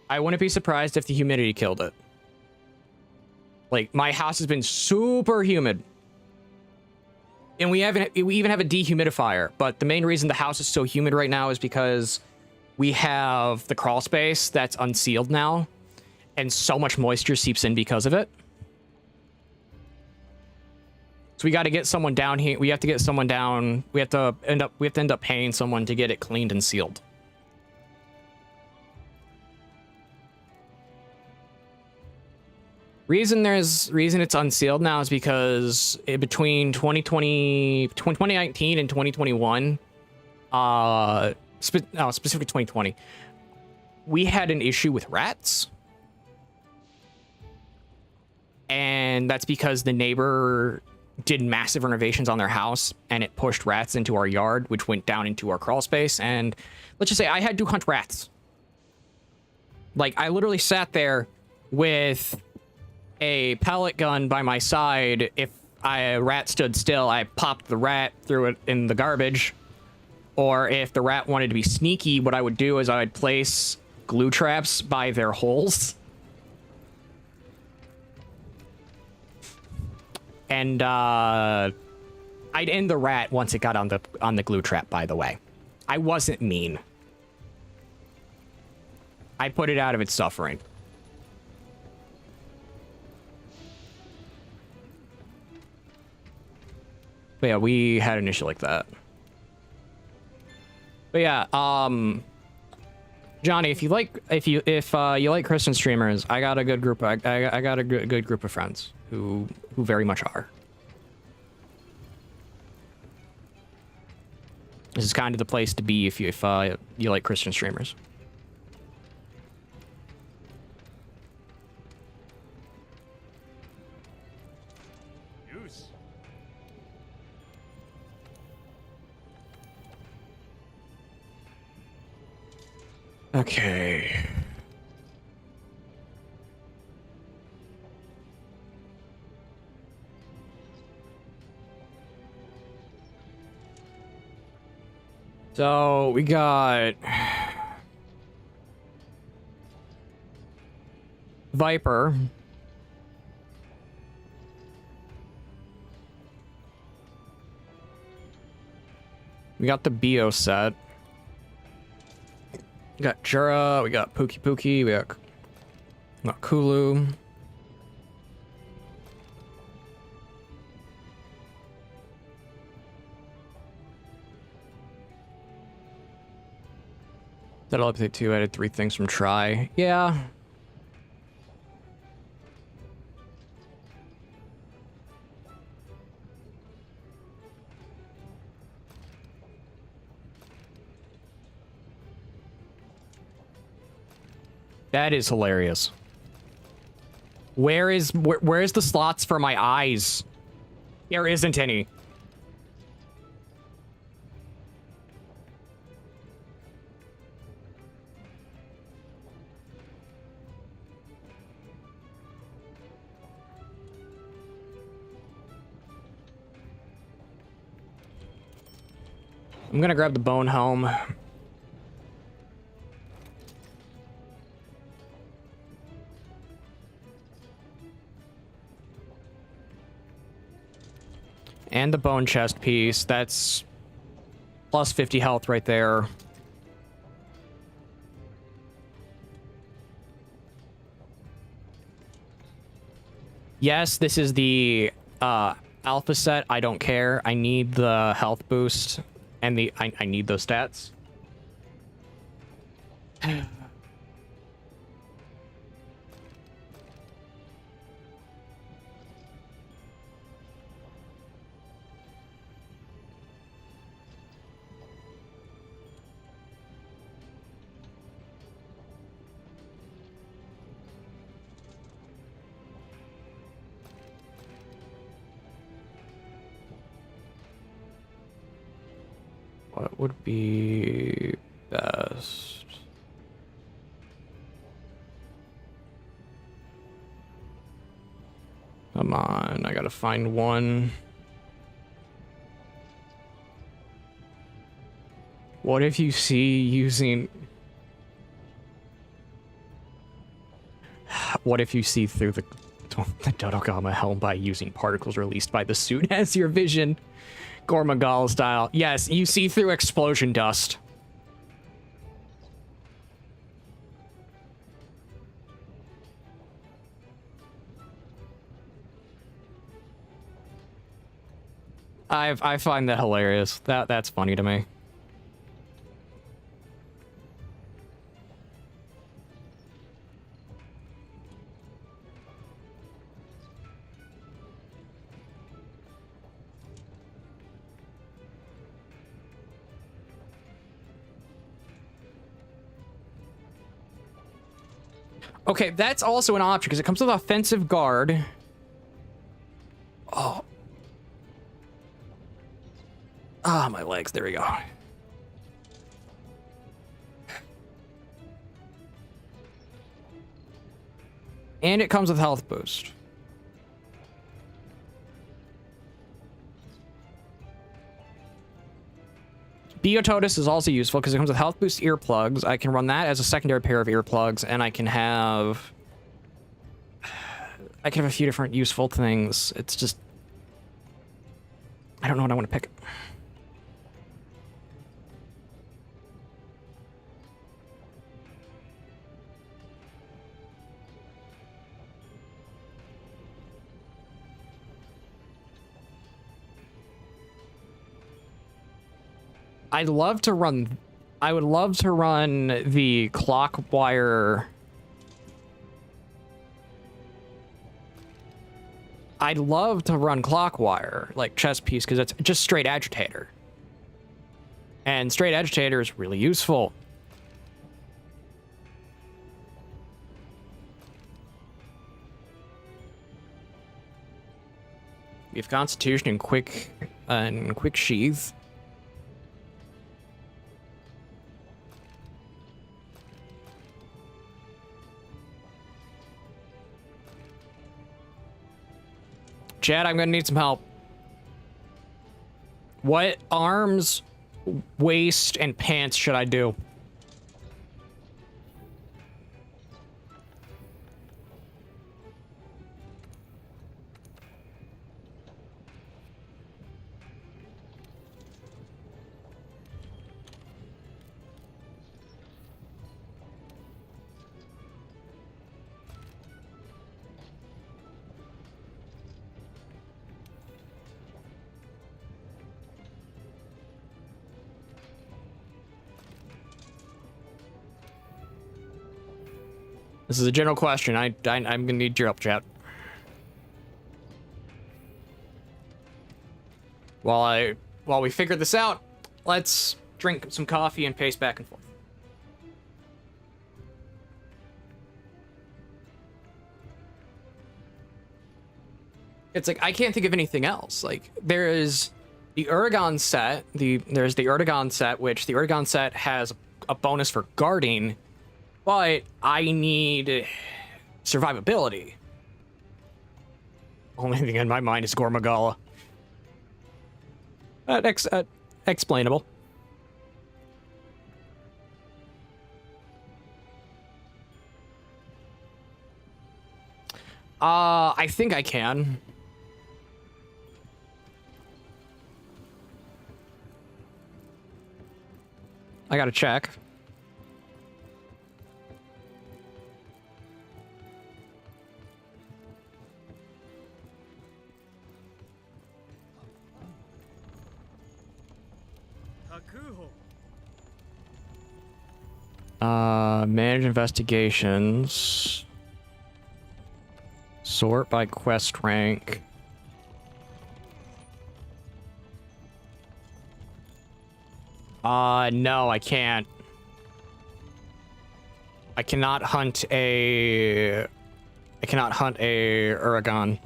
I wouldn't be surprised if the humidity killed it. Like, my house has been super humid. And we even have a dehumidifier, but the main reason the house is so humid right now is because we have the crawl space that's unsealed now, and so much moisture seeps in because of it. So we got to get someone down here. We have to get someone down. We have to end up paying someone to get it cleaned and sealed. Reason it's unsealed now is because between 2019 and 2021, specifically 2020, we had an issue with rats. And that's because the neighbor did massive renovations on their house, and it pushed rats into our yard, which went down into our crawl space. And let's just say I had to hunt rats. Like, I literally sat there with a pellet gun by my side. If a rat stood still, I popped the rat, threw it in the garbage. Or if the rat wanted to be sneaky, what I would do is I would place glue traps by their holes. And I'd end the rat once it got on the glue trap, by the way. I wasn't mean. I put it out of its suffering. But yeah, we had an issue like that. But yeah, Johnny, if you like Christian streamers, I got a good group. I got a good group of friends who very much are. This is kind of the place to be if you like Christian streamers. Okay. So we got Viper. We got the Bio set. We got Jura, we got Pookie, we got Kulu. That'll update 2, added 3 things from Try. Yeah. That is hilarious. Where's the slots for my eyes? There isn't any. I'm gonna grab the bone helm. And the bone chest piece. That's plus 50 health right there. Yes, this is the alpha set. I don't care. I need the health boost and I need those stats. What would be best? Come on, I gotta find one. What if you see using... What if you see through the Dodogama helm by using particles released by the suit as your vision? Gormagal style. Yes, you see through explosion dust. I find that hilarious. That's funny to me. Okay, that's also an option because it comes with offensive guard. Oh. Ah, my legs. There we go. And it comes with health boost. Biototus is also useful because it comes with health boost earplugs. I can run that as a secondary pair of earplugs, and I can have a few different useful things. It's just I don't know what I want to pick. I would love to run the clock wire. I'd love to run clock wire, like chest piece, because it's just straight agitator. And straight agitator is really useful. We have Constitution and quick sheath. Chad, I'm gonna need some help. What arms, waist, and pants should I do? This is a general question. I'm gonna need your help, chat. While we figure this out, let's drink some coffee and pace back and forth. It's like I can't think of anything else. Like there is the Uragon set. There's the Uragon set, which the Uragon set has a bonus for guarding. But I need survivability. Only thing in my mind is Gormagala. Explainable. I think I can. I gotta check. Manage investigations. Sort by quest rank. No, I can't. I cannot hunt a Uragon.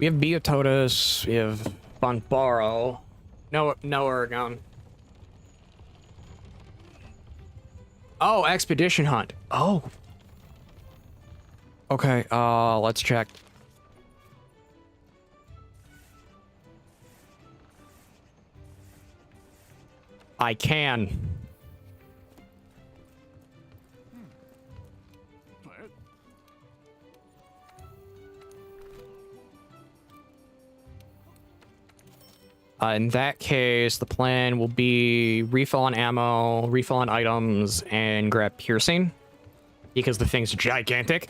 We have Beototus, we have Bonbaro. No Oregon. Oh, Expedition Hunt. Oh. Okay, let's check. I can. In that case, the plan will be refill on ammo, refill on items, and grab piercing. Because the thing's gigantic.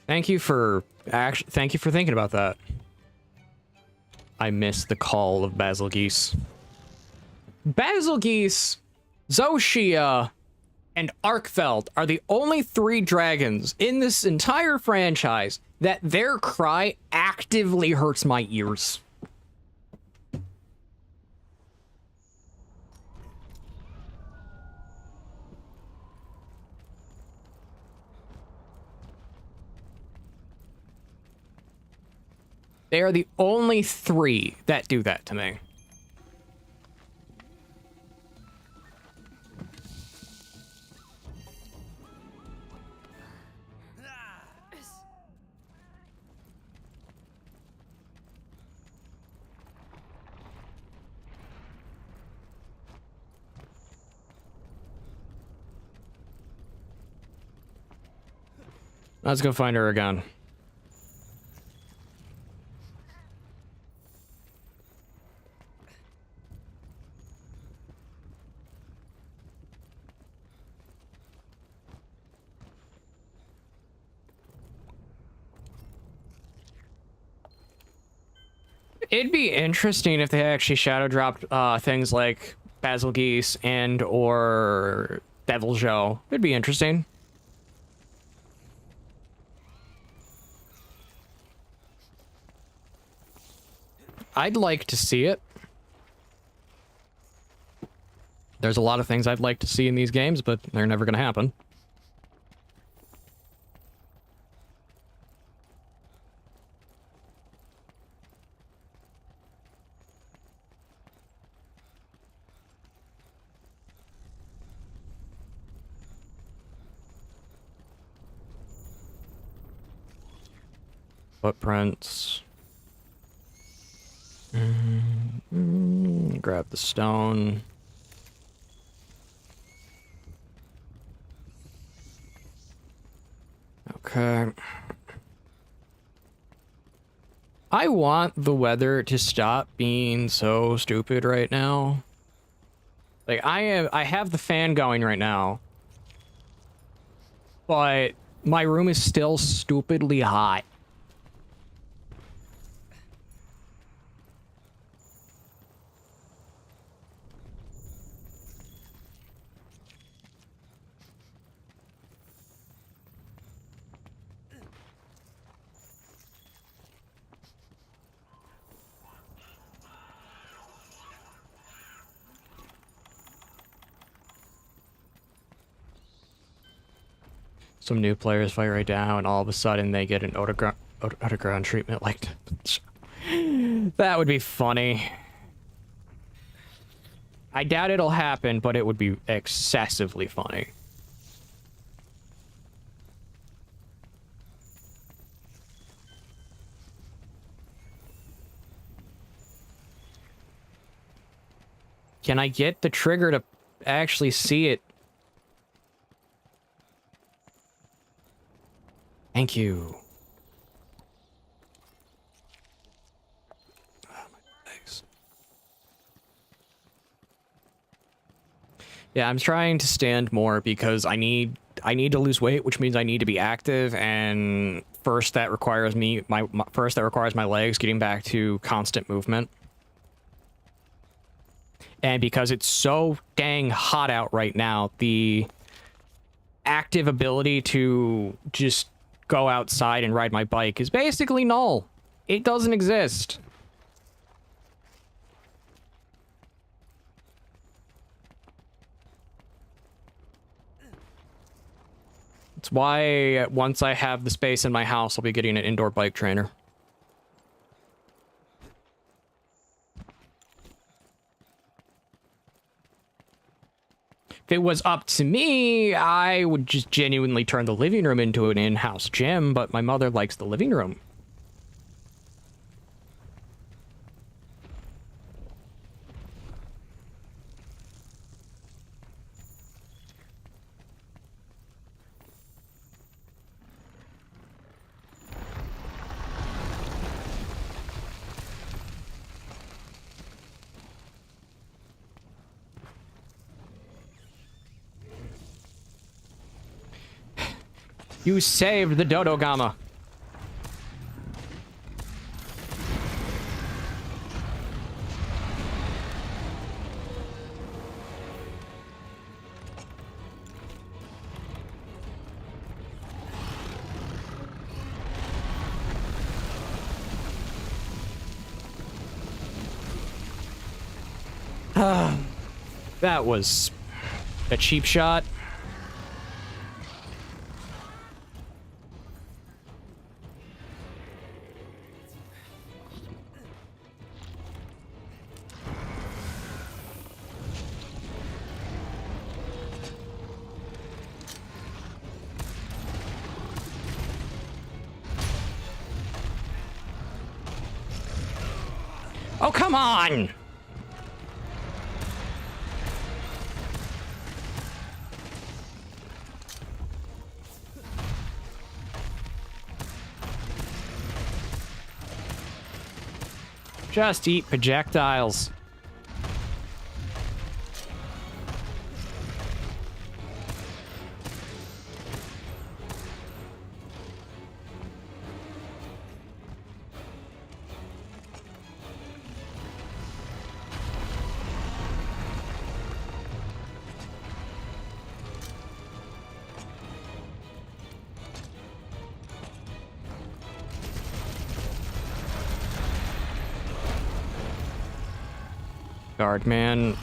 Thank you for thinking about that. I missed the call of Basil Geese. Basil Geese, Zoshia, and Arkfeld are the only 3 dragons in this entire franchise that their cry actively hurts my ears. They are the only 3 that do that to me. Let's go find her again. It'd be interesting if they actually shadow dropped things like Basil Geese and or Devil Joe. It'd be interesting. I'd like to see it. There's a lot of things I'd like to see in these games, but they're never going to happen. Footprints. Grab the stone. Okay. I want the weather to stop being so stupid right now. Like, I have the fan going right now. But my room is still stupidly hot. Some new players fight right now, and all of a sudden they get an underground treatment. Like, that would be funny. I doubt it'll happen, but it would be excessively funny. Can I get the trigger to actually see it? Thank you. Oh, my legs. Yeah, I'm trying to stand more because I need to lose weight, which means I need to be active, and first that requires my legs getting back to constant movement. And because it's so dang hot out right now, the active ability to just go outside and ride my bike is basically null. It doesn't exist. That's why once I have the space in my house, I'll be getting an indoor bike trainer. If it was up to me, I would just genuinely turn the living room into an in-house gym, but my mother likes the living room. You saved the Dodo Gamma. That was a cheap shot. Oh, come on! Just eat projectiles. Guard man.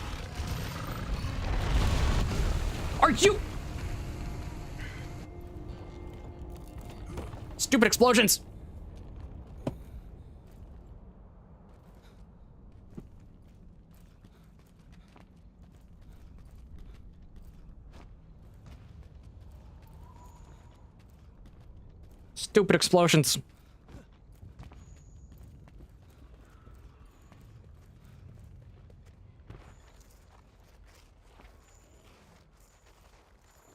Are you? Stupid explosions. Stupid explosions.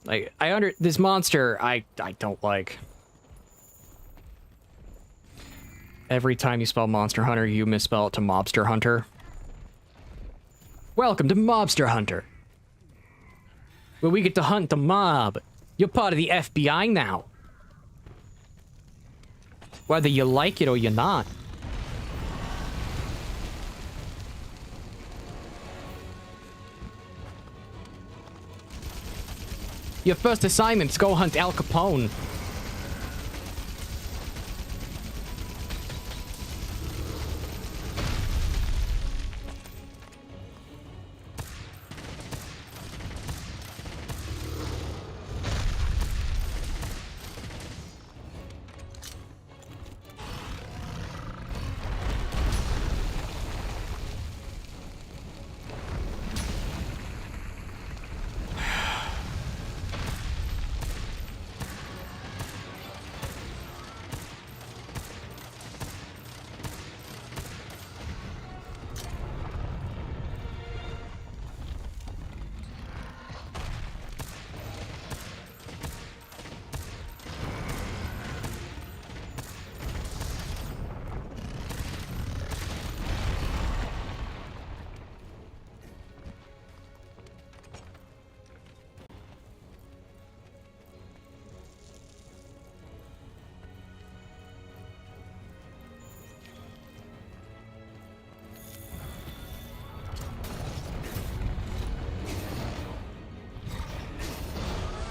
Like, this monster, I don't like. Every time you spell Monster Hunter, you misspell it to Mobster Hunter. Welcome to Mobster Hunter, where we get to hunt the mob. You're part of the FBI now. Whether you like it or you're not. Your first assignment's go hunt Al Capone.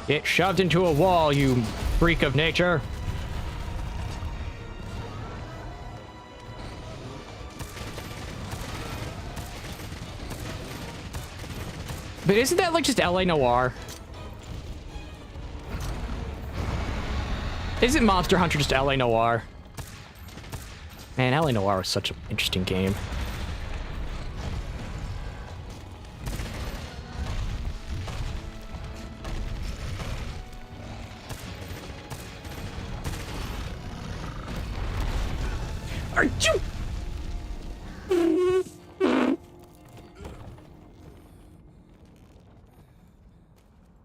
Get shoved into a wall, you freak of nature. But isn't that like just LA Noire?
Isn't Monster Hunter just LA Noire? Man, LA Noire is such an interesting game. Are you?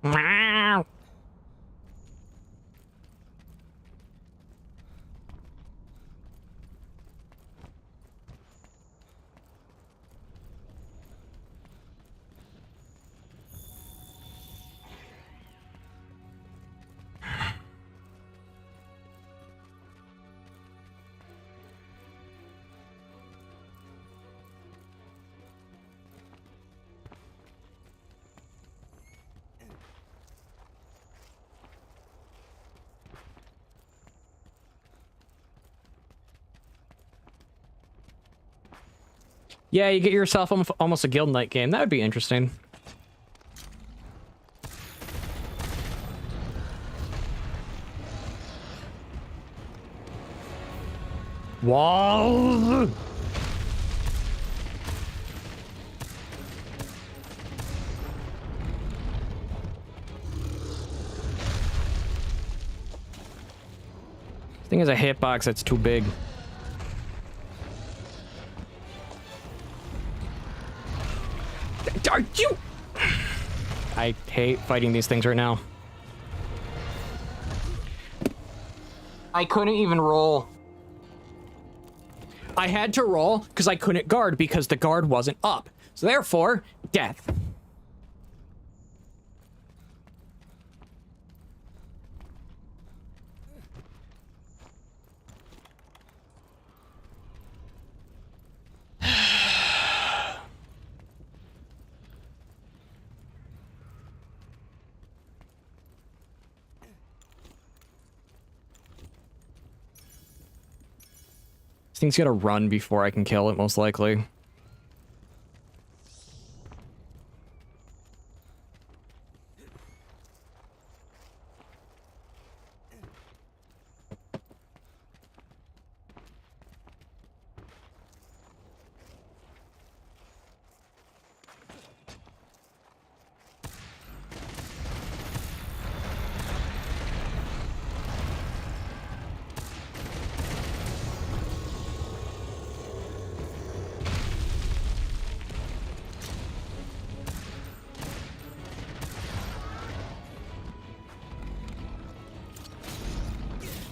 Meow. Yeah, you get yourself almost a Guild Night game. That would be interesting. Walls! This thing is a hitbox that's too big. Are you? I hate fighting these things right now. I couldn't even roll. I had to roll because I couldn't guard because the guard wasn't up. So therefore, death. This thing's gonna run before I can kill it, most likely.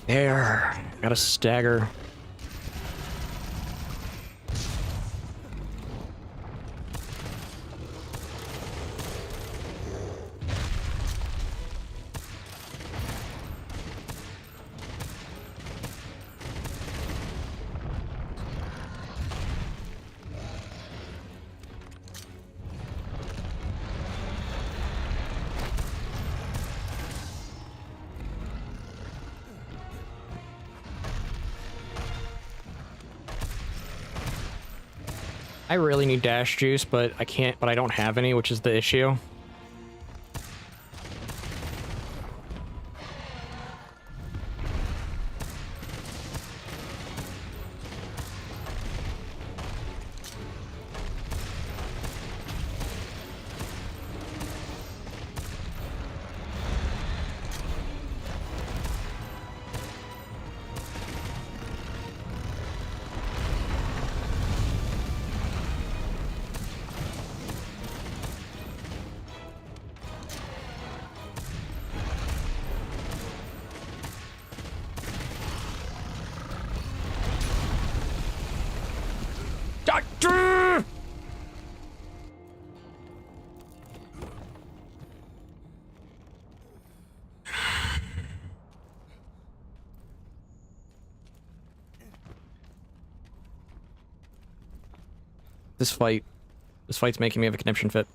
There. Gotta stagger. I really need dash juice, but I can't, but I don't have any, which is the issue. This fight's making me have a conniption fit.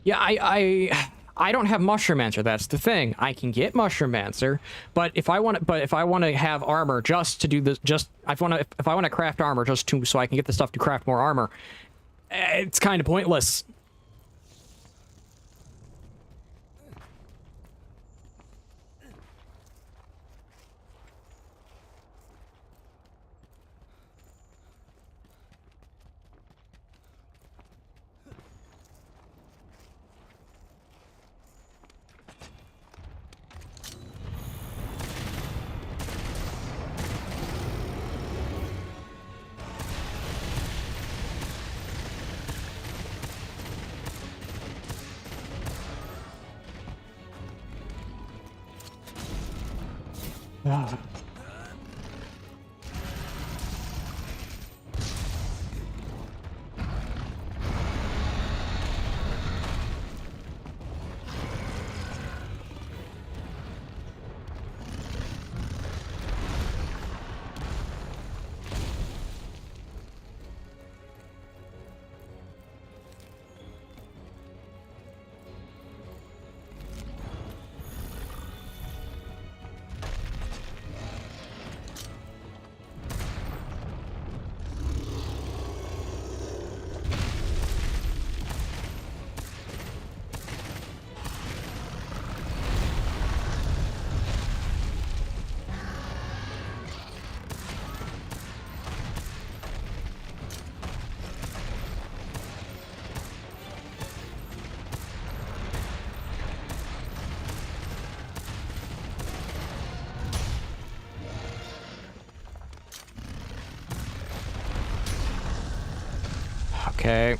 Yeah, I don't have Mushroom-Mancer. That's the thing. I can get Mushroom-Mancer, but if I want to have armor just to do this, if I want to craft armor just to so I can get the stuff to craft more armor, it's kind of pointless. Okay.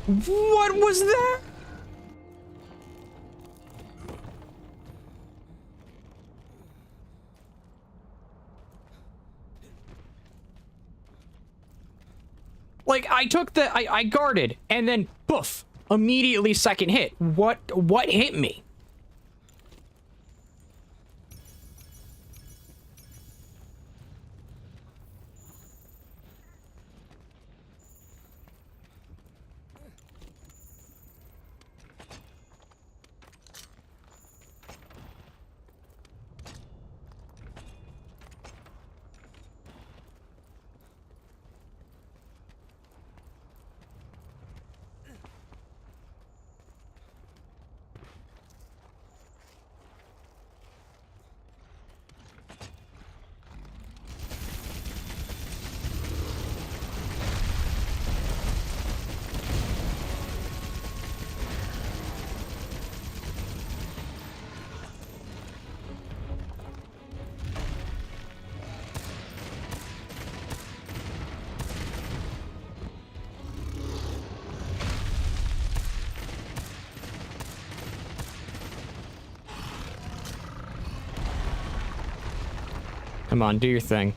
What was that? Like, I took the, I guarded, and then, poof, immediately second hit. What hit me? Come on, do your thing.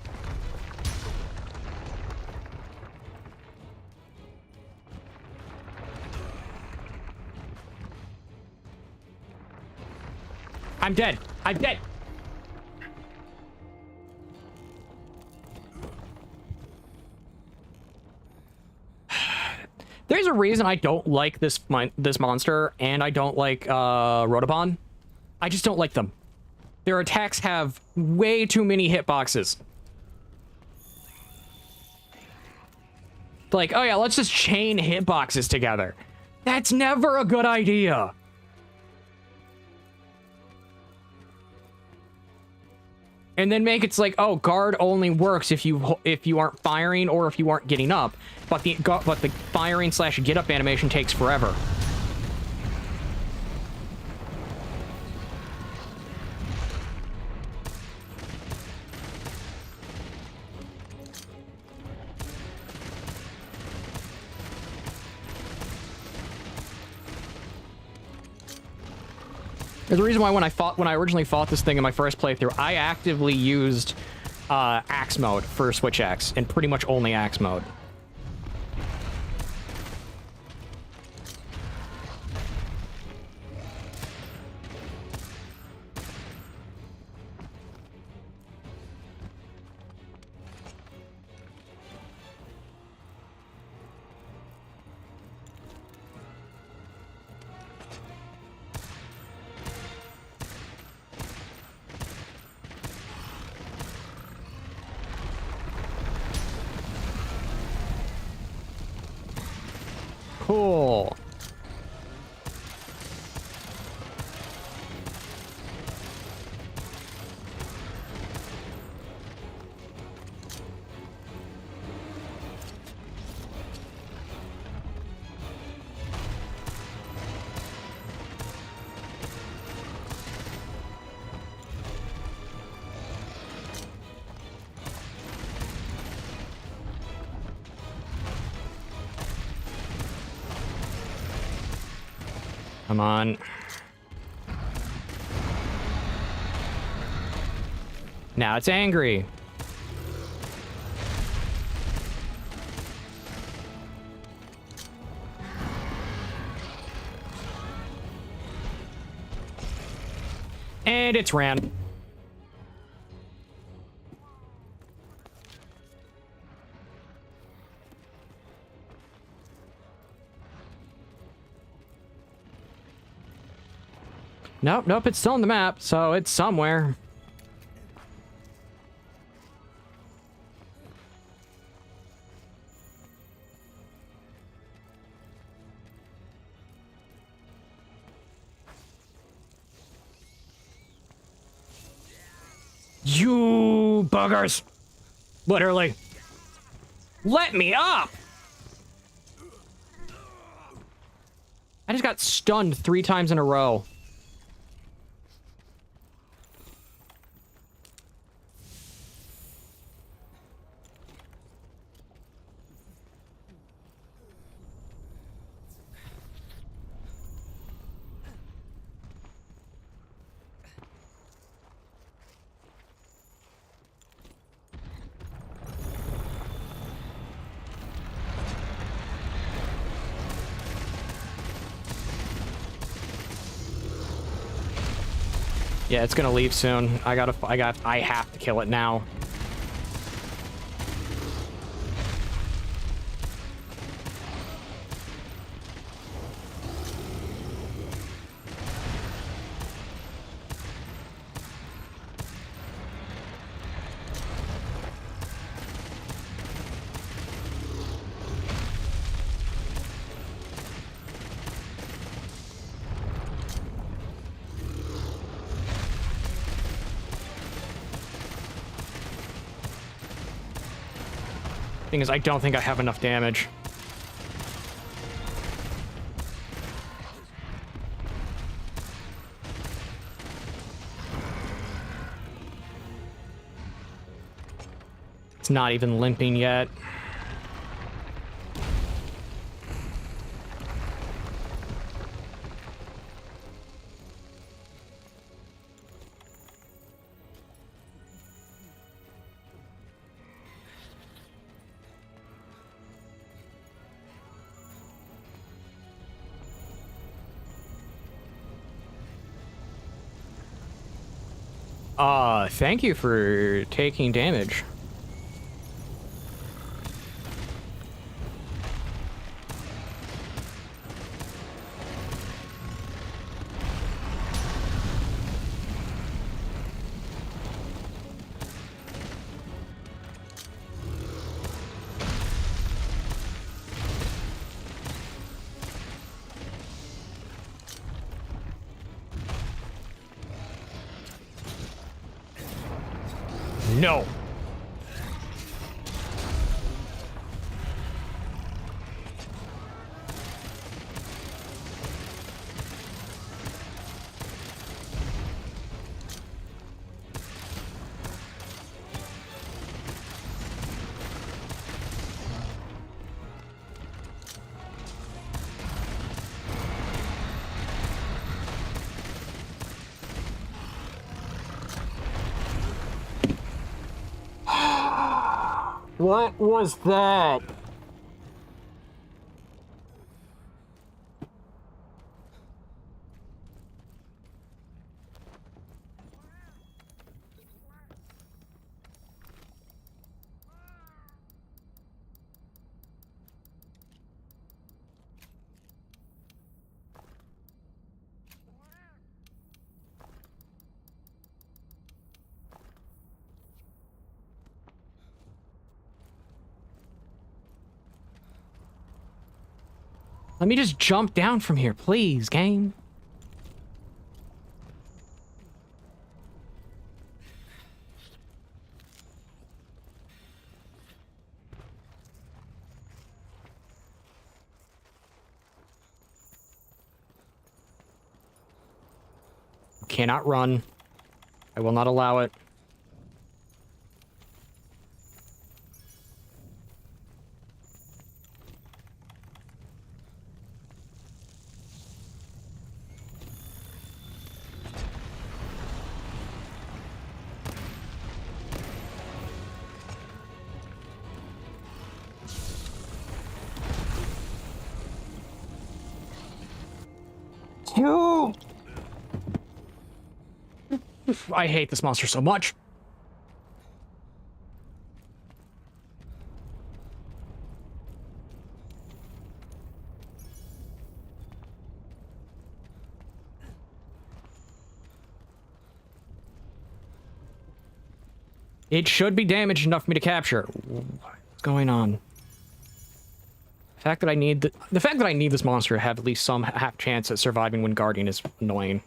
I'm dead. I'm dead. There's a reason I don't like this monster, and I don't like Rotobon. I just don't like them. Their attacks have way too many hitboxes. Like, oh yeah, let's just chain hitboxes together. That's never a good idea. And then make it's like, oh, guard only works if you aren't firing or if you aren't getting up, but the firing / get up animation takes forever. There's a reason why when I originally fought this thing in my first playthrough, I actively used axe mode for switch axe, and pretty much only axe mode. Cool. Come on. Now it's angry. And it's ran. Nope, nope, it's still on the map, so it's somewhere. You buggers! Literally. Let me up! I just got stunned 3 times in a row. Yeah, it's gonna leave soon. I have to kill it now. Thing is, I don't think I have enough damage. It's not even limping yet. Thank you for taking damage. No. What was that? Let me just jump down from here, please, game. You cannot run. I will not allow it. 2. I hate this monster so much. It should be damaged enough for me to capture. What's going on? The fact that I need the fact that I need this monster to have at least some half chance at surviving when guarding is annoying.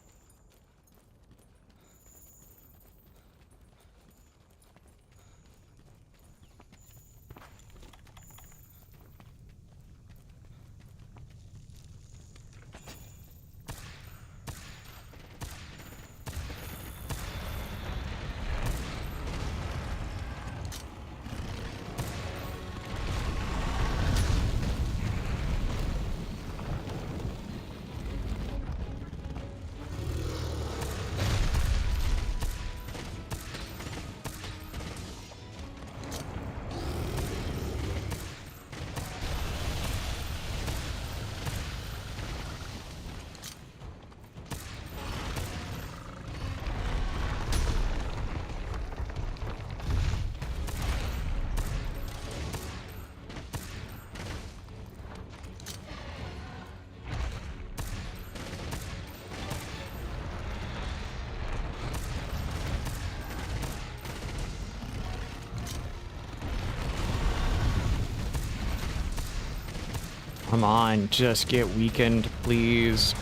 Come on, just get weakened, please.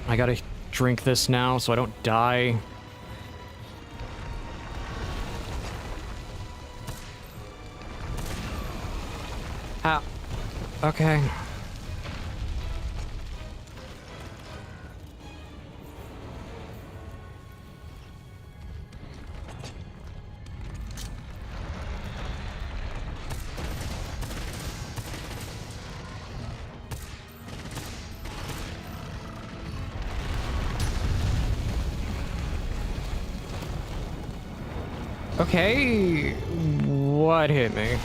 I gotta drink this now so I don't die. Ah, okay. Okay, what hit me?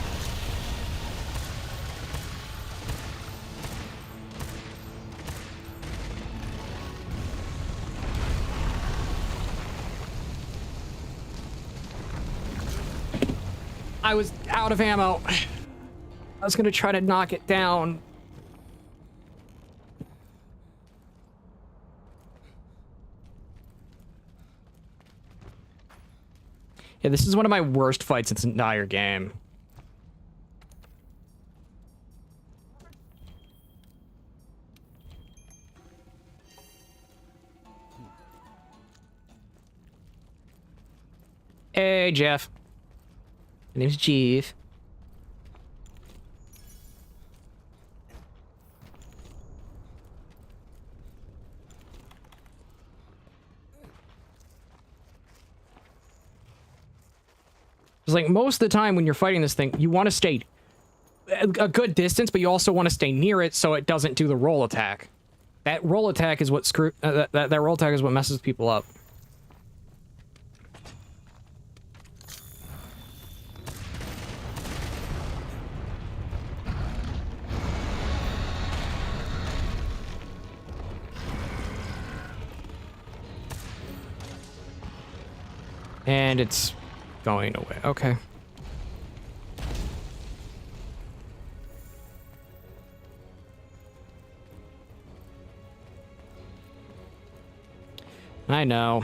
I was out of ammo. I was gonna try to knock it down. Yeah, this is one of my worst fights in this entire game. Hey, Jeff. My name's Jeff. It's like most of the time when you're fighting this thing, you want to stay a good distance, but you also want to stay near it so it doesn't do the roll attack. That roll attack is what that roll attack is what messes people up. And it's going away. Okay. I know.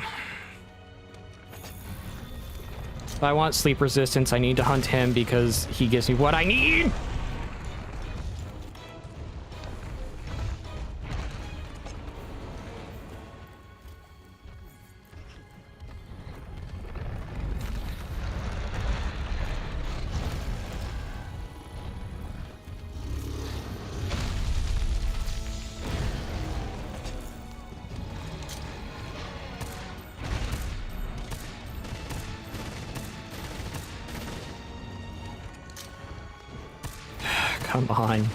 If I want sleep resistance, I need to hunt him because he gives me what I need. Come on.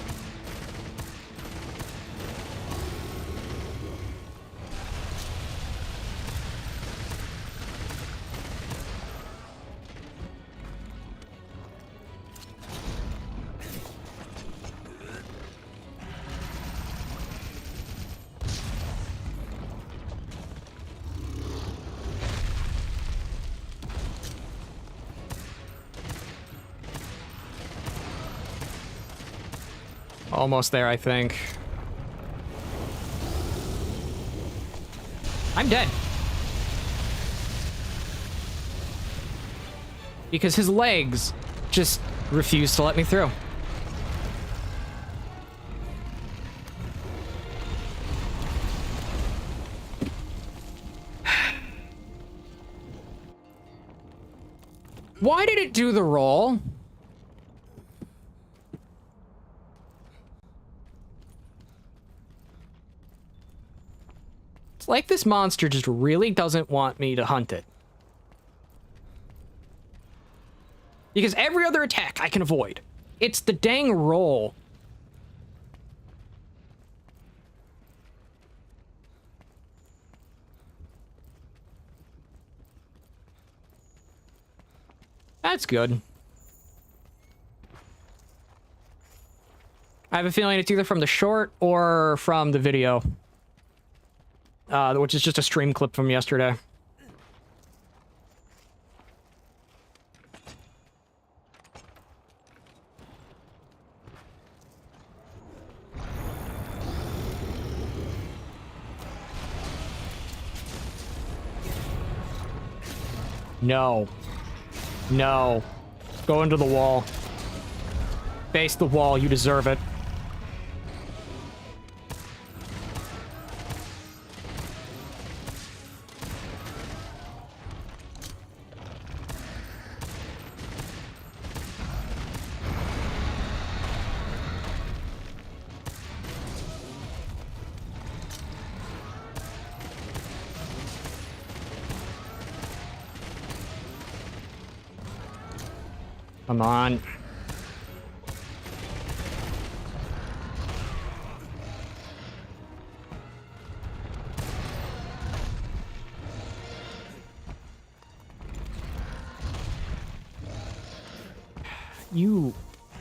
Almost there, I think. I'm dead. Because his legs just refuse to let me through. Why did it do the roll? It's like this monster just really doesn't want me to hunt it. Because every other attack I can avoid. It's the dang roll. That's good. I have a feeling it's either from the short or from the video. Which is just a stream clip from yesterday. No. No. Go into the wall. Face the wall, you deserve it. Come on.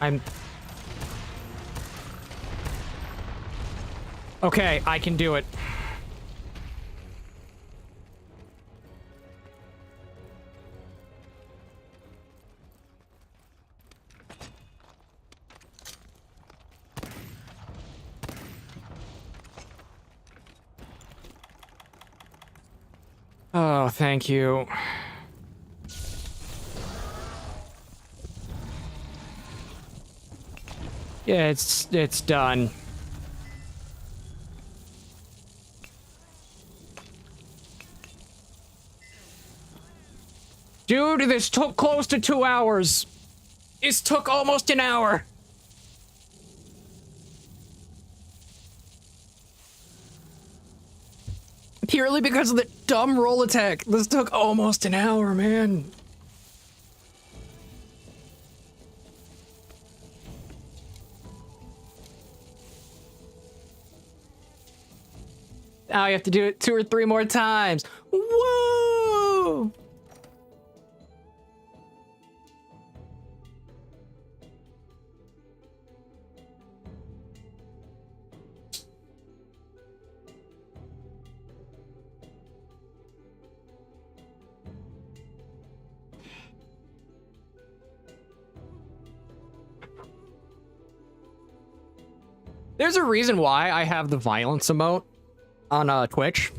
I'm... Okay, I can do it. Oh, thank you. Yeah, it's done. Dude, this took close to 2 hours. This took almost an hour. Purely because of the dumb roll attack. This took almost an hour, man. Now you have to do it 2 or 3 more times. Woo! There's a reason why I have the violence emote on Twitch.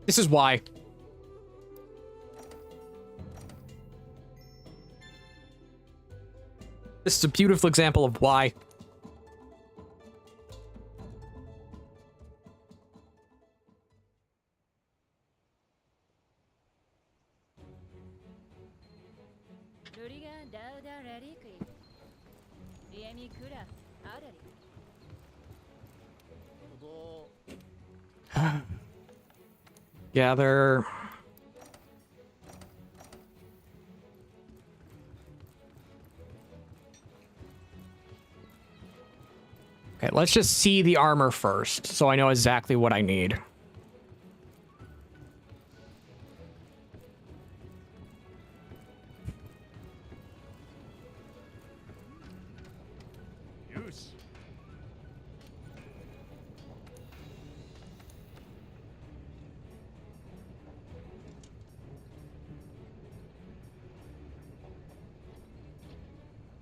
This is why. This is a beautiful example of why. Gather. Okay, let's just see the armor first, so I know exactly what I need.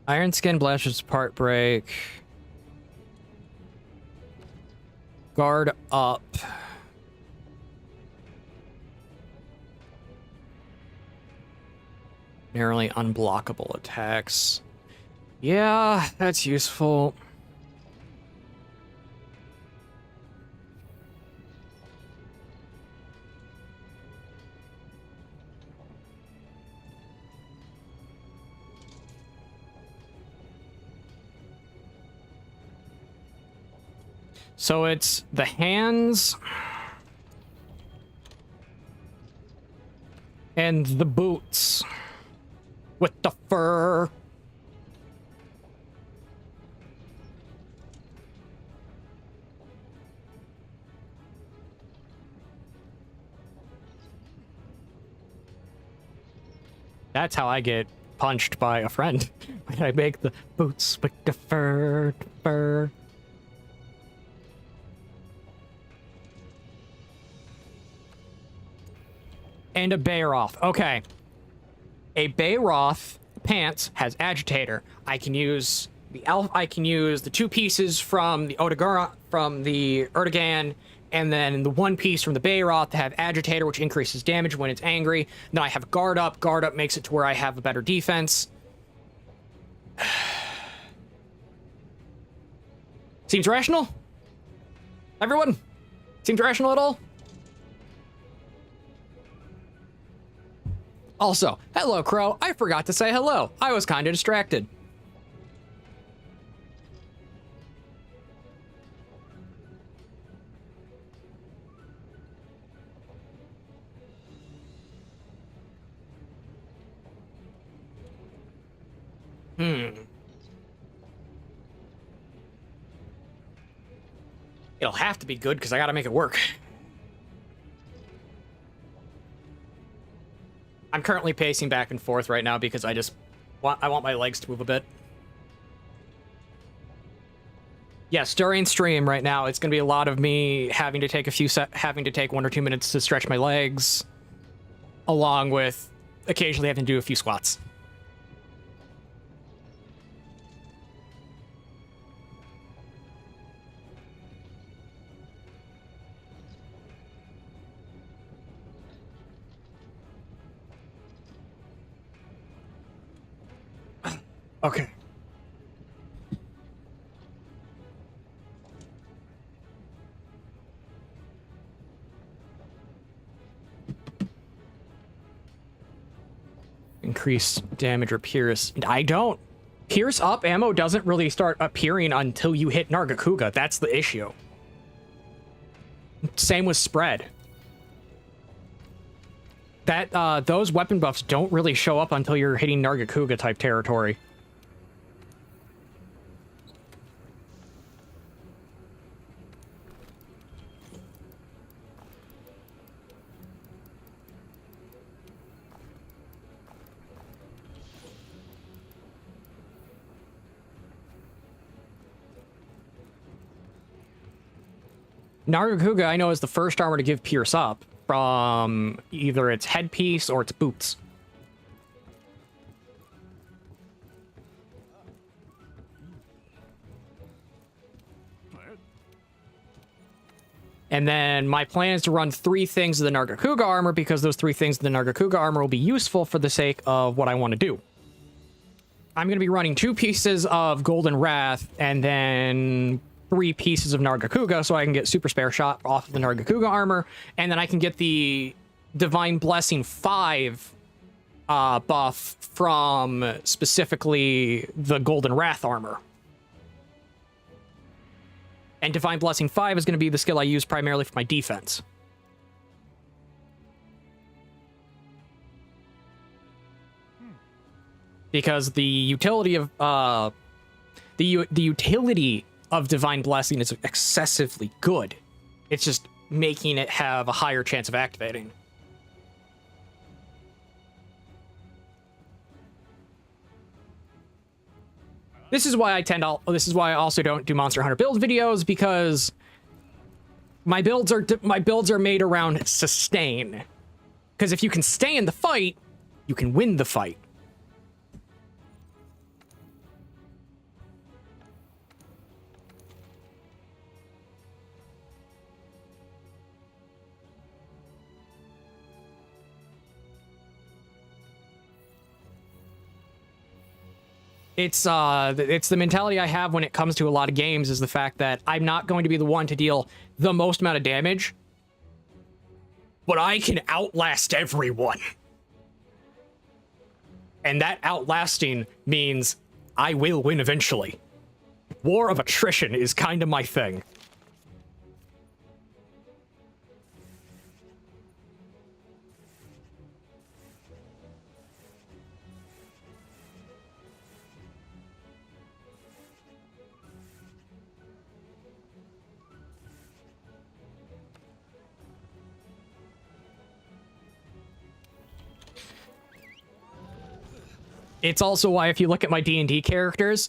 Iron skin, blasters, part break. Guard up. Narrowly unblockable attacks. Yeah, that's useful. So it's the hands and the boots with the fur. That's how I get punched by a friend. When I make the boots with the fur, And a Bayroth. Okay. A Bayroth pants has agitator. I can use the two pieces from the Erdogan, and then the one piece from the Bayroth to have agitator, which increases damage when it's angry. Then I have guard up. Guard up makes it to where I have a better defense. Seems rational? Everyone? Seems rational at all? Also, hello, Crow. I forgot to say hello. I was kind of distracted. It'll have to be good because I gotta make it work. I'm currently pacing back and forth right now because I want my legs to move a bit. Yes, during stream right now, it's gonna be a lot of me having to take having to take 1 or 2 minutes to stretch my legs, along with occasionally having to do a few squats. Okay. Increase damage or pierce. I don't. Pierce up ammo doesn't really start appearing until you hit Narga. That's the issue. Same with spread. Those weapon buffs don't really show up until you're hitting Narga type territory. Narga I know is the first armor to give pierce up from either its headpiece or its boots. And then my plan is to run 3 things of the Narga armor because those 3 things of the Narga armor will be useful for the sake of what I want to do. I'm going to be running 2 pieces of Golden Wrath and then 3 pieces of Narga so I can get super spare shot off of the Narga armor, and then I can get the Divine Blessing 5 buff from specifically the Golden Wrath armor. And Divine Blessing 5 is going to be the skill I use primarily for my defense. Because the utility of the utility of Divine Blessing is excessively good. It's just making it have a higher chance of activating. This is why I also don't do Monster Hunter build videos, because my builds are made around sustain. Because if you can stay in the fight, you can win the fight. It's the mentality I have when it comes to a lot of games, is the fact that I'm not going to be the one to deal the most amount of damage, but I can outlast everyone. And that outlasting means I will win eventually. War of attrition is kind of my thing. It's also why, if you look at my D&D characters,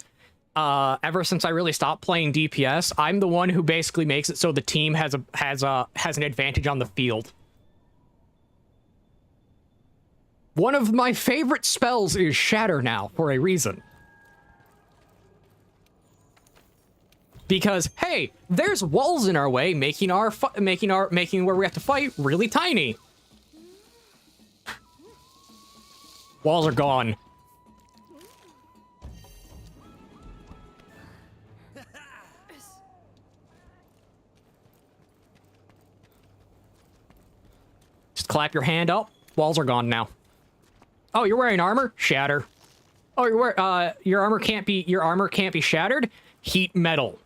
ever since I really stopped playing DPS, I'm the one who basically makes it so the team has an advantage on the field. One of my favorite spells is Shatter now, for a reason. Because, hey, there's walls in our way, making where we have to fight really tiny. Walls are gone. Just clap your hand up. Walls are gone now. Oh, you're wearing armor? Shatter. Oh, your armor can't be shattered? Heat metal.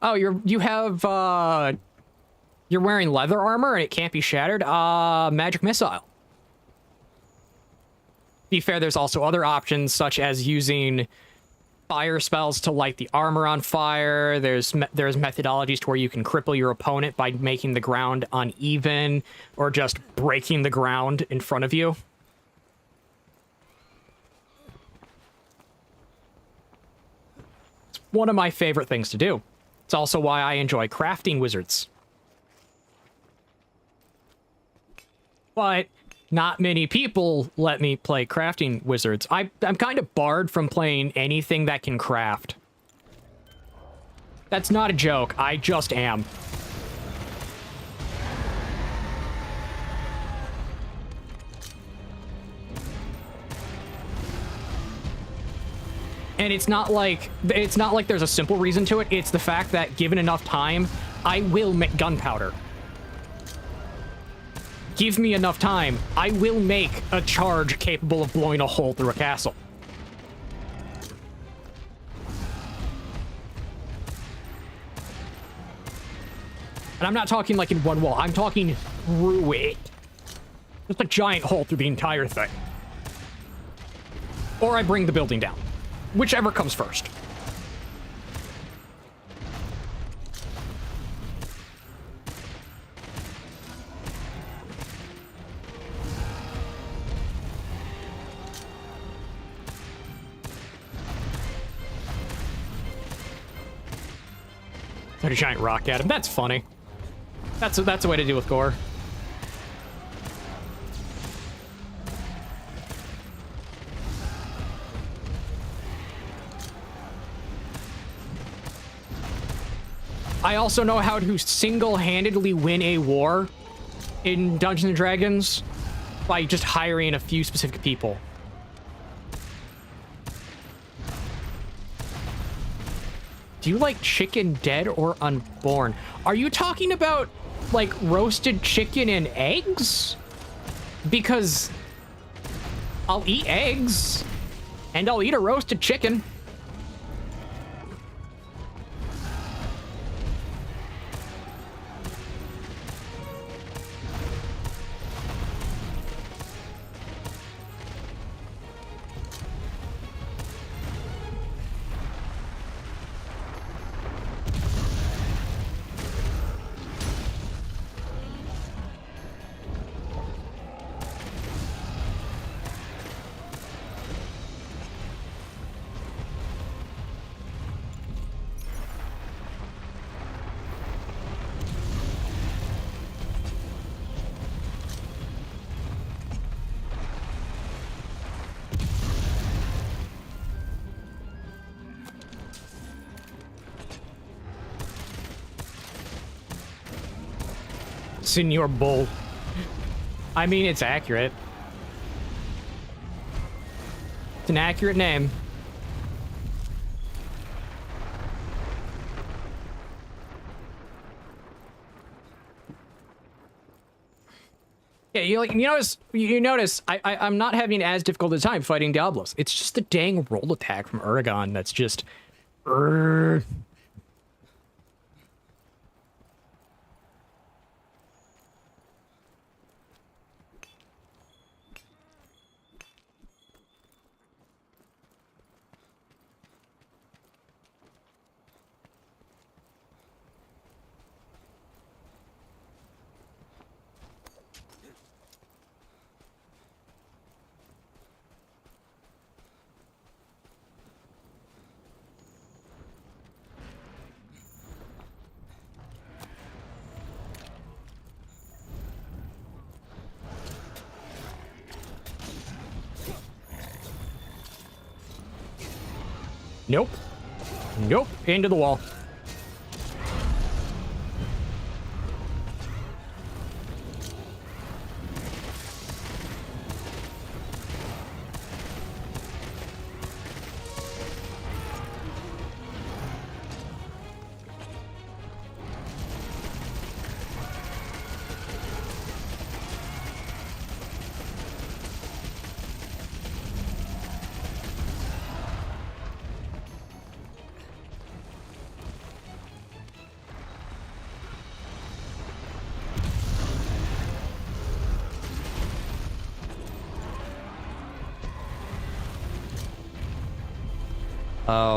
Oh, you're wearing leather armor and it can't be shattered? Magic missile. Be fair, there's also other options, such as using fire spells to light the armor on fire. There's methodologies to where you can cripple your opponent by making the ground uneven, or just breaking the ground in front of you. It's one of my favorite things to do. It's also why I enjoy crafting wizards. But not many people let me play crafting wizards. I'm kind of barred from playing anything that can craft. That's not a joke. I just am. And it's not like there's a simple reason to it. It's the fact that given enough time, I will make gunpowder. Give me enough time, I will make a charge capable of blowing a hole through a castle. And I'm not talking like in one wall, I'm talking through it. Just a giant hole through the entire thing. Or I bring the building down. Whichever comes first. Throw a giant rock at him. That's funny. That's a way to deal with gore. I also know how to single-handedly win a war in Dungeons & Dragons by just hiring a few specific people. Do you like chicken dead or unborn? Are you talking about, like, roasted chicken and eggs? Because I'll eat eggs, and I'll eat a roasted chicken. Senor Bull. I mean, it's accurate. It's an accurate name. Yeah, you notice I'm not having as difficult a time fighting Diablos. It's just the dang roll attack from Uragon that's just... Nope. Nope. Into the wall.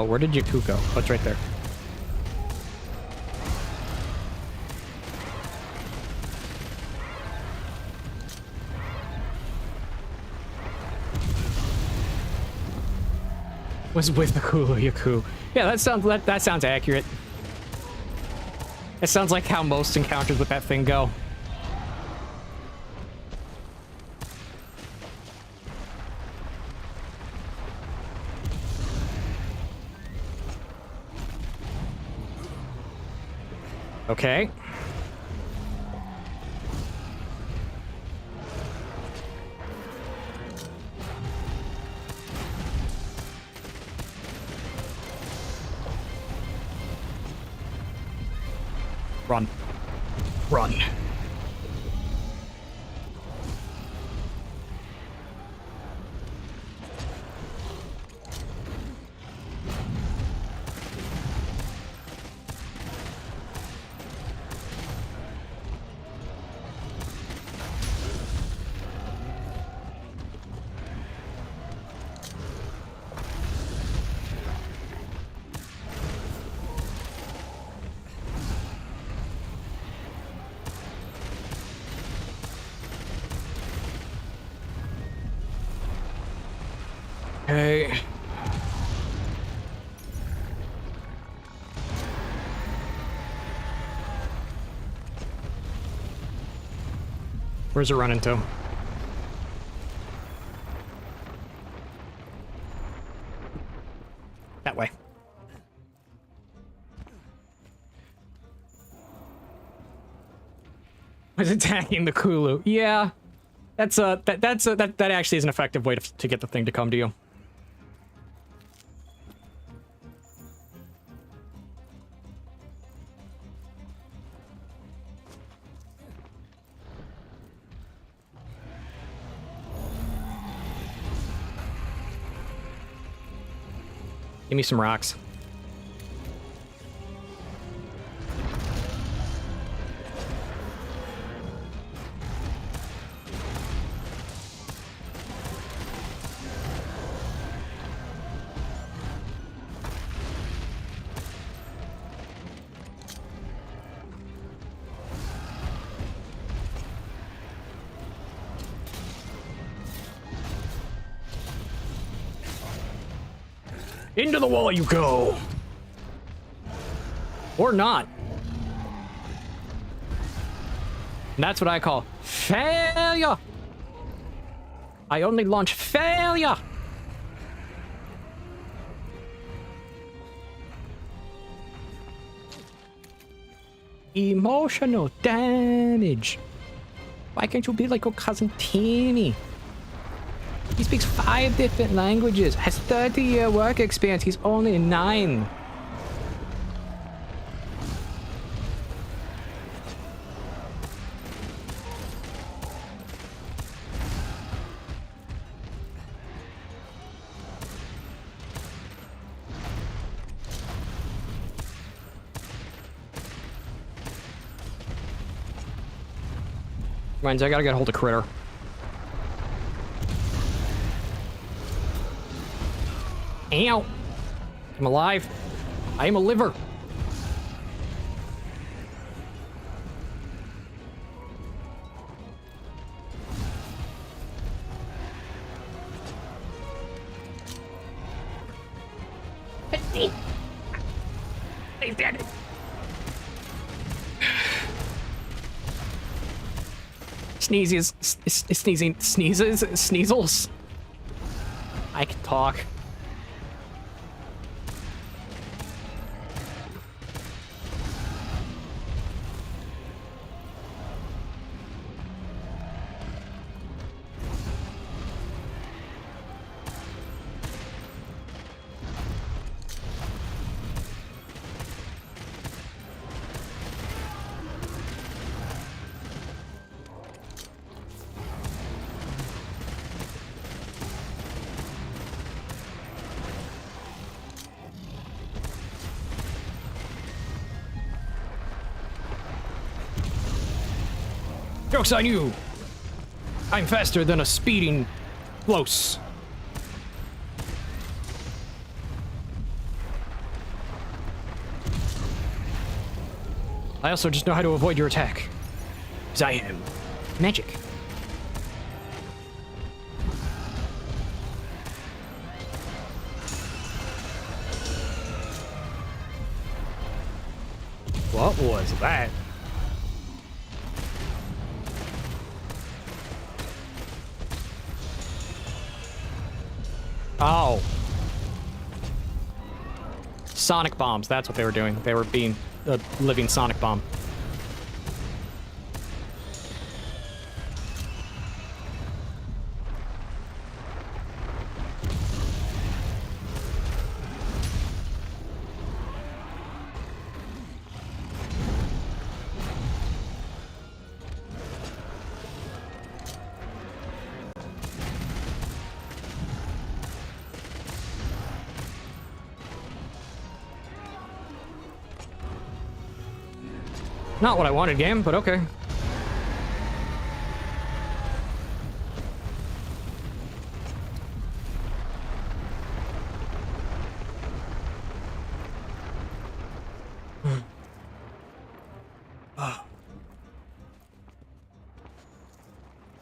Where did Jakku go? Oh, it's right there. Was with the Jakku. Yeah, that sounds accurate. It sounds like how most encounters with that thing go. Okay. Run. Run. Okay. Where's it running to? That way. Was attacking the Kulu. Yeah. That actually is an effective way to get the thing to come to you. Give me some rocks. Into the wall you go. Or not. And that's what I call failure. I only launch failure. Emotional damage. Why can't you be like your cousin Timmy? He speaks 5 different languages, has 30-year work experience. He's only 9. Reminds me, I gotta get a hold of Critter. Ow! I'm alive. I am a liver. He's dead. Sneezes, sneezes, sneezels. I can talk. Joke's on you! I'm faster than a speeding close. I also just know how to avoid your attack. Because I am magic. What was that? Oh. Sonic bombs, that's what they were doing. They were being a living sonic bomb. Not what I wanted, game, but okay.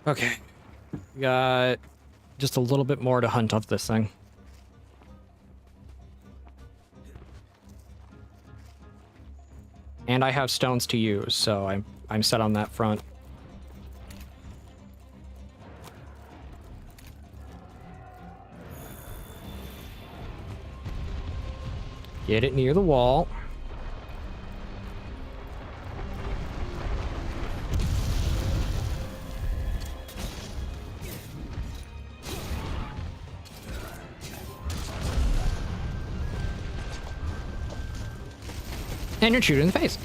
Okay. We got just a little bit more to hunt up this thing. And I have stones to use, so I'm set on that front. Get it near the wall. And you're shooting in the face.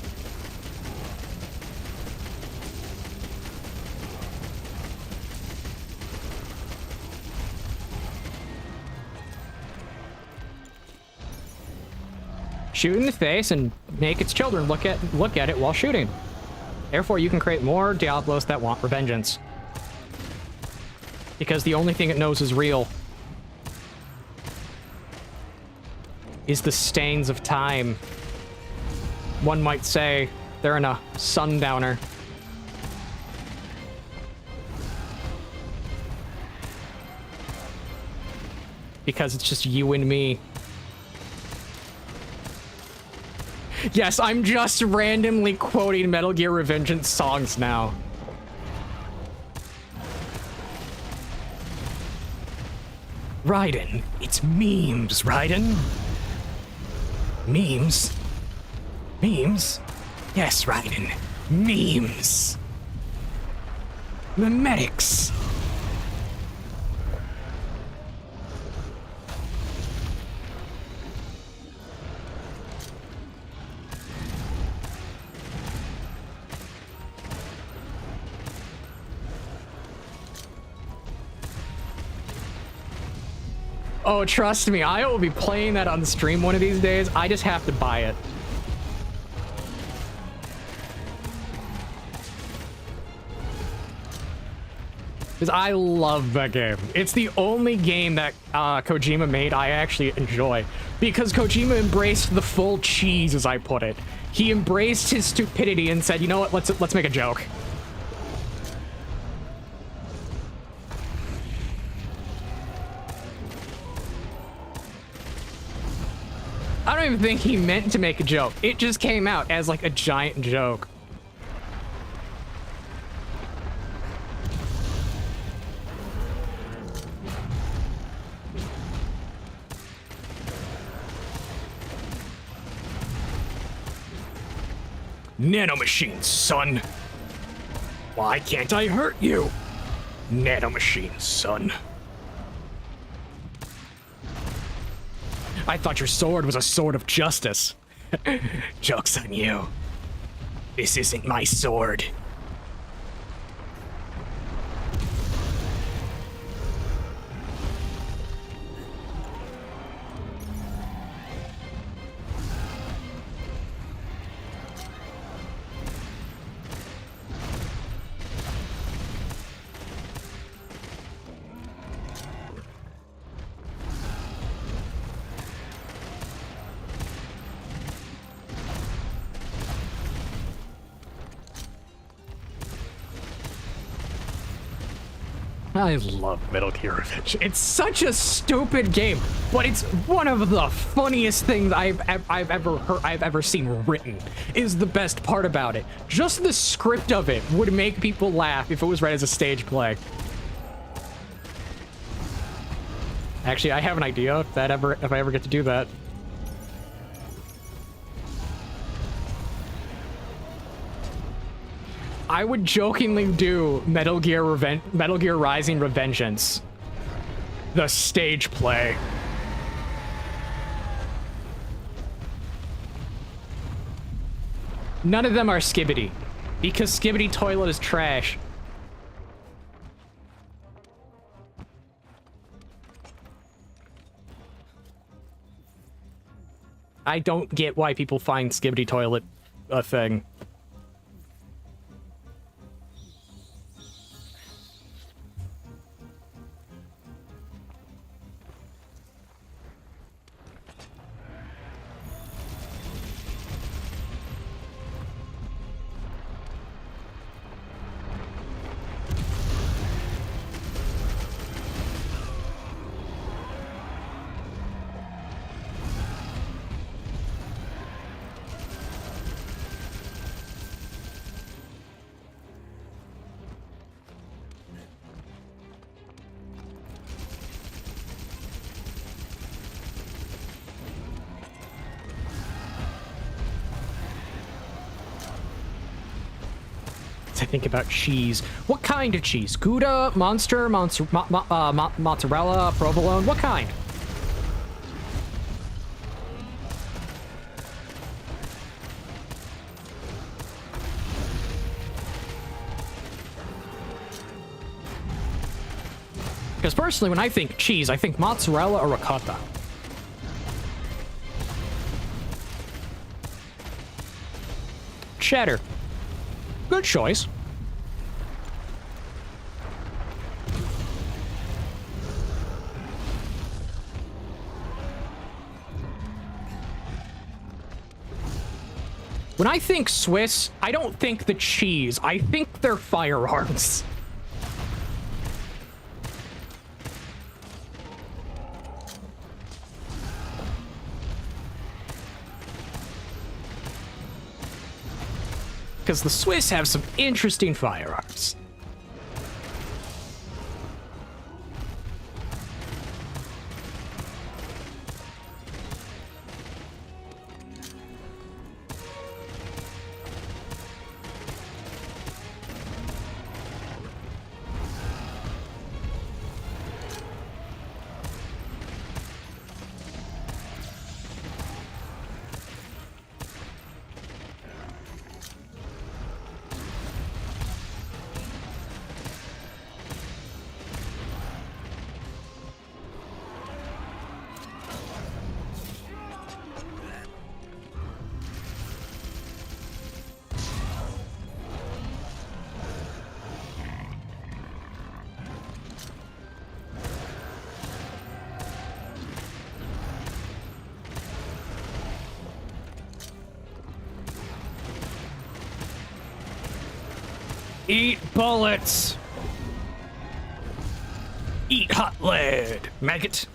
Shoot in the face and make its children look at it while shooting. Therefore, you can create more Diablos that want revengeance. Because the only thing it knows is real is the stains of time. One might say they're in a sundowner. Because it's just you and me. Yes, I'm just randomly quoting Metal Gear Revengeance songs now. Raiden, it's memes, Raiden. Memes? Memes? Yes, Raiden. Memes. Memetics. Oh, trust me, I will be playing that on the stream one of these days. I just have to buy it. Because I love that game. It's the only game that Kojima made I actually enjoy. Because Kojima embraced the full cheese, as I put it. He embraced his stupidity and said, you know what, let's make a joke. I don't even think he meant to make a joke. It just came out as like a giant joke. Nanomachines, son. Why can't I hurt you? Nanomachines, son. I thought your sword was a sword of justice. Joke's on you. This isn't my sword. I love Metal Gear Revenge. It's such a stupid game, but it's one of the funniest things I've ever seen written. Is the best part about it. Just the script of it would make people laugh if it was read as a stage play. Actually, I have an idea if I ever get to do that. I would jokingly do Metal Gear Rising Revengeance. The stage play. None of them are Skibbity, because Skibbity Toilet is trash. I don't get why people find Skibbity Toilet a thing. I think about cheese. What kind of cheese? Gouda, Monster, mozzarella, provolone? What kind? Because personally, when I think cheese, I think mozzarella or ricotta. Cheddar. Good choice. When I think Swiss, I don't think the cheese. I think they're firearms. Because the Swiss have some interesting firearms. Eat bullets. Eat hot lead, maggot.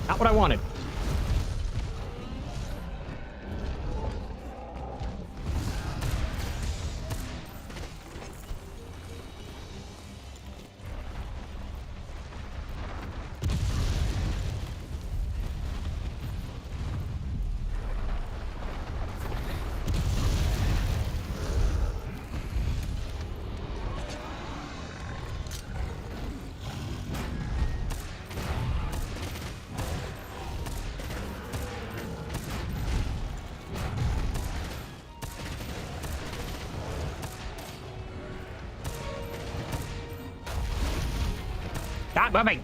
Not what I wanted. Stop moving!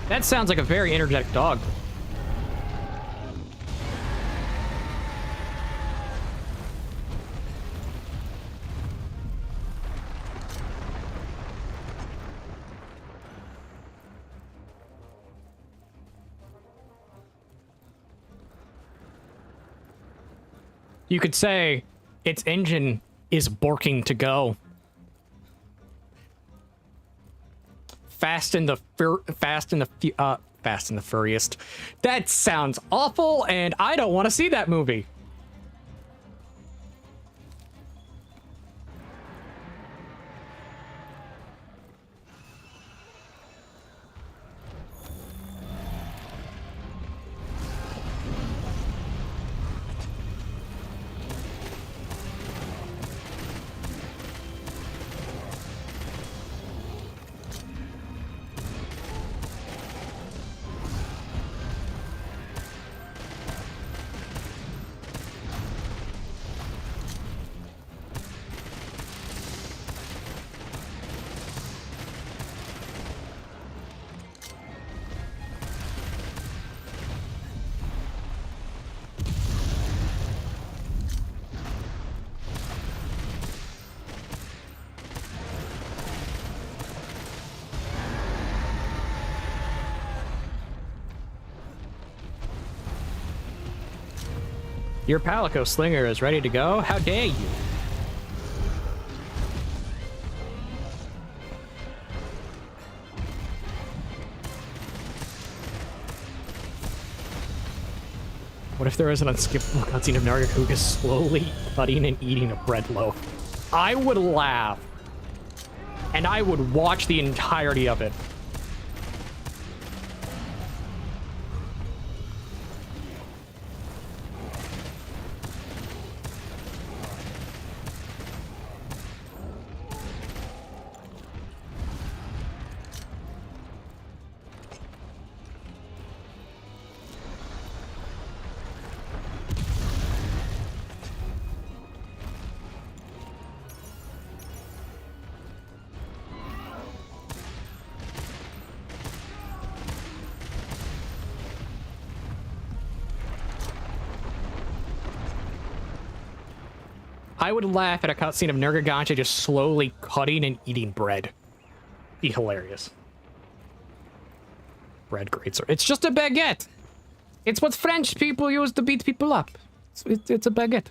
That sounds like a very energetic dog. You could say its engine is borking to go. Fast and the Furious. That sounds awful, and I don't want to see that movie. Your Palico Slinger is ready to go? How dare you? What if there is an unskippable cutscene of Narga Kuga slowly cutting and eating a bread loaf? I would laugh. And I would watch the entirety of it. I would laugh at a cutscene of Narga just slowly cutting and eating bread. Be hilarious. Bread grates. It's just a baguette. It's what French people use to beat people up. It's a baguette.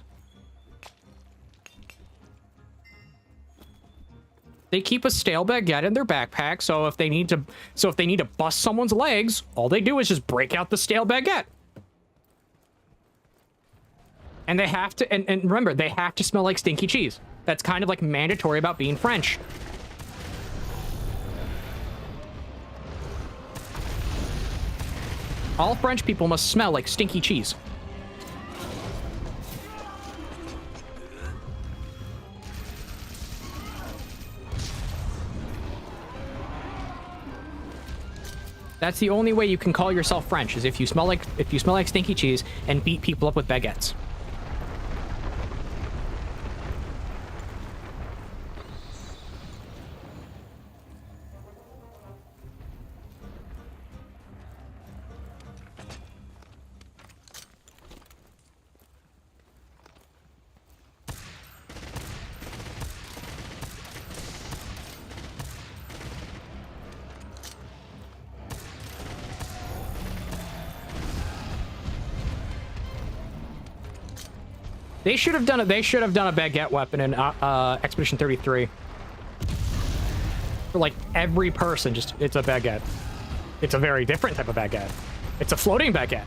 They keep a stale baguette in their backpack, so if they need to bust someone's legs, all they do is just break out the stale baguette. And they have to, and remember, they have to smell like stinky cheese. That's kind of like mandatory about being French. All French people must smell like stinky cheese. That's the only way you can call yourself French, is if you smell like stinky cheese and beat people up with baguettes. They should have done a baguette weapon in Expedition 33. For like every person, it's a baguette. It's a very different type of baguette. It's a floating baguette.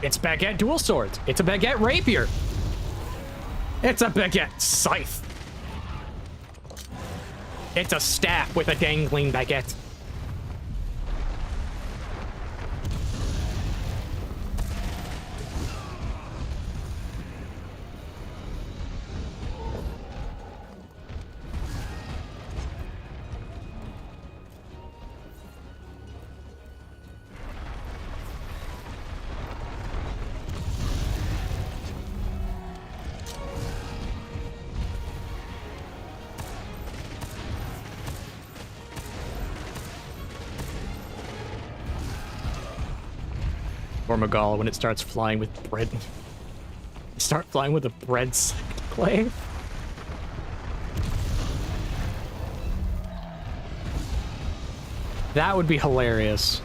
It's baguette dual swords. It's a baguette rapier. It's a baguette scythe. It's a staff with a dangling baguette. Or Magal when it starts flying with bread. Start flying with a bread clay. That would be hilarious.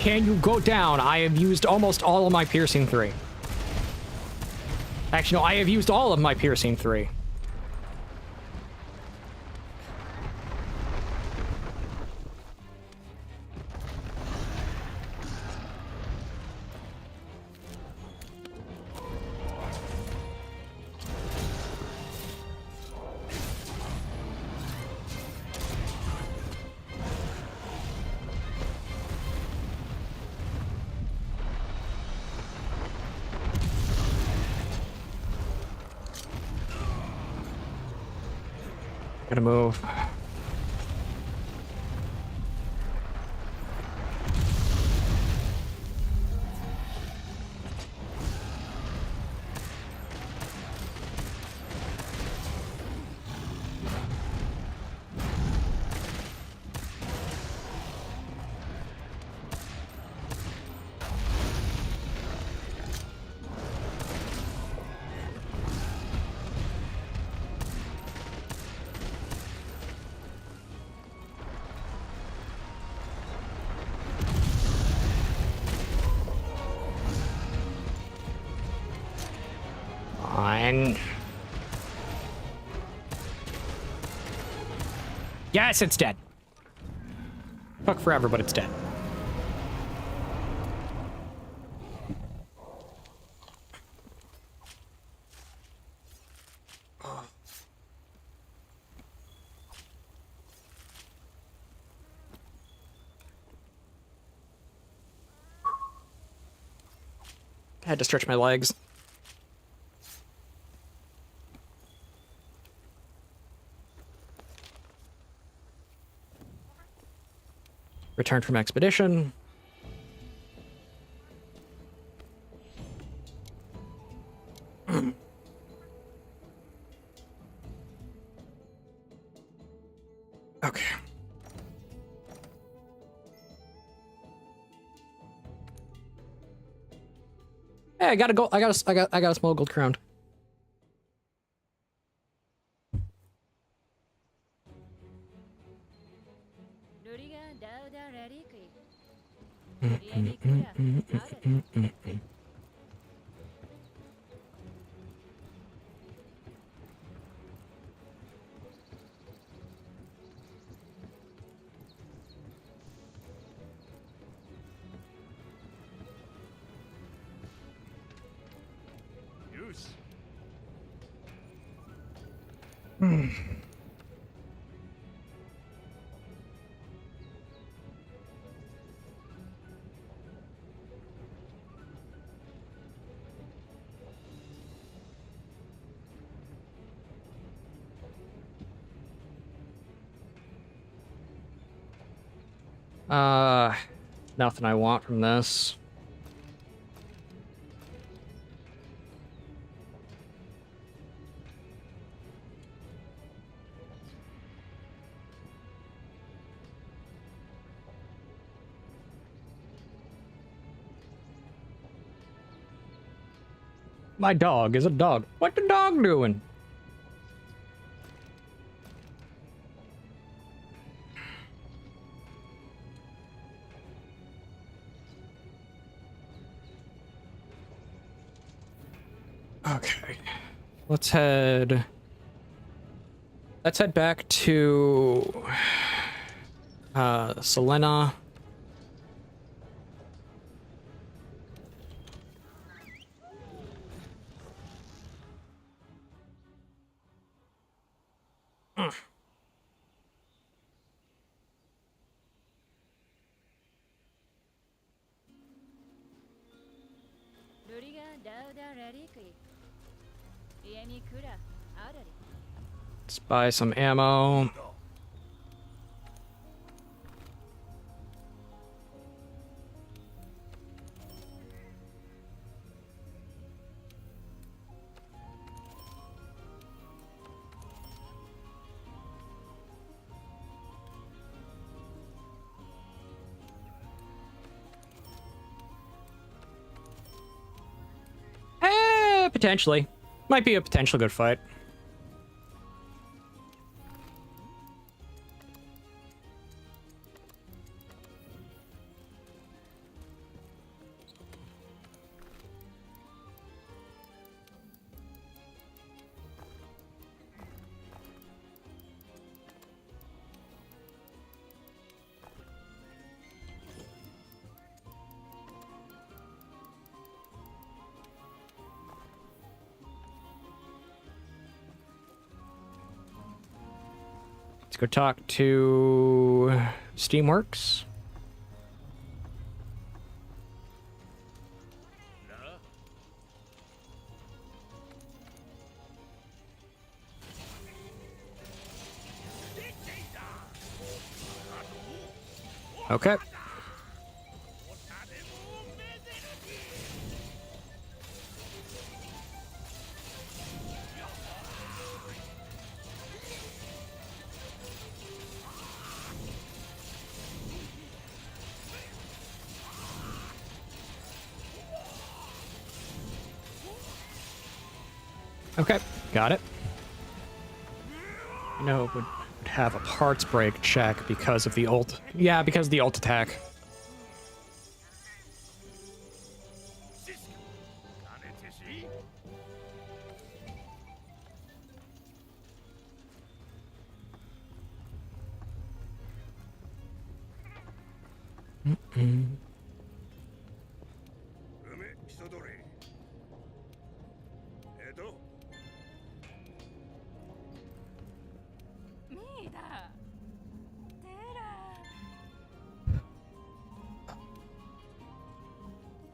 Can you go down? I have used almost all of my piercing 3. Actually, no, I have used all of my piercing 3. Gotta move. Fine. Yes, it's dead. Took forever, but it's dead. I had to stretch my legs. Returned from expedition. Okay. Hey, I got a small gold crown. Nothing I want from this. My dog is a dog. What the dog doing? Okay. Let's head back to Selena. Let's buy some ammo. Potentially. Might be a potential good fight. Let's go talk to Steamworks. Okay. Okay, got it. No, it would have a parts break check because of the ult. Yeah, because of the ult attack.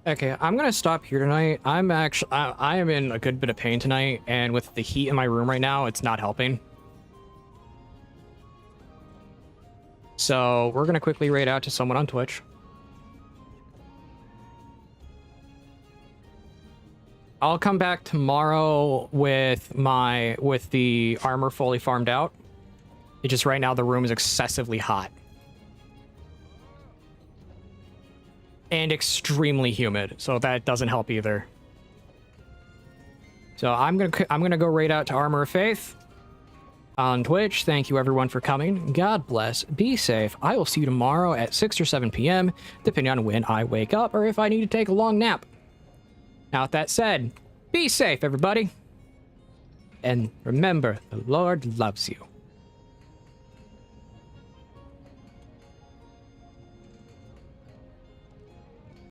Okay, I'm gonna stop here tonight. I'm actually, I am in a good bit of pain tonight, and with the heat in my room right now, it's not helping. So we're gonna quickly raid out to someone on Twitch. I'll come back tomorrow with the armor fully farmed out. It's just right now the room is excessively hot. And extremely humid, so that doesn't help either. So I'm gonna go raid out to Armor of Faith on Twitch. Thank you everyone for coming. God bless. Be safe. I will see you tomorrow at 6 or 7 p.m. depending on when I wake up or if I need to take a long nap. Now, with that said, be safe, everybody. And remember, the Lord loves you.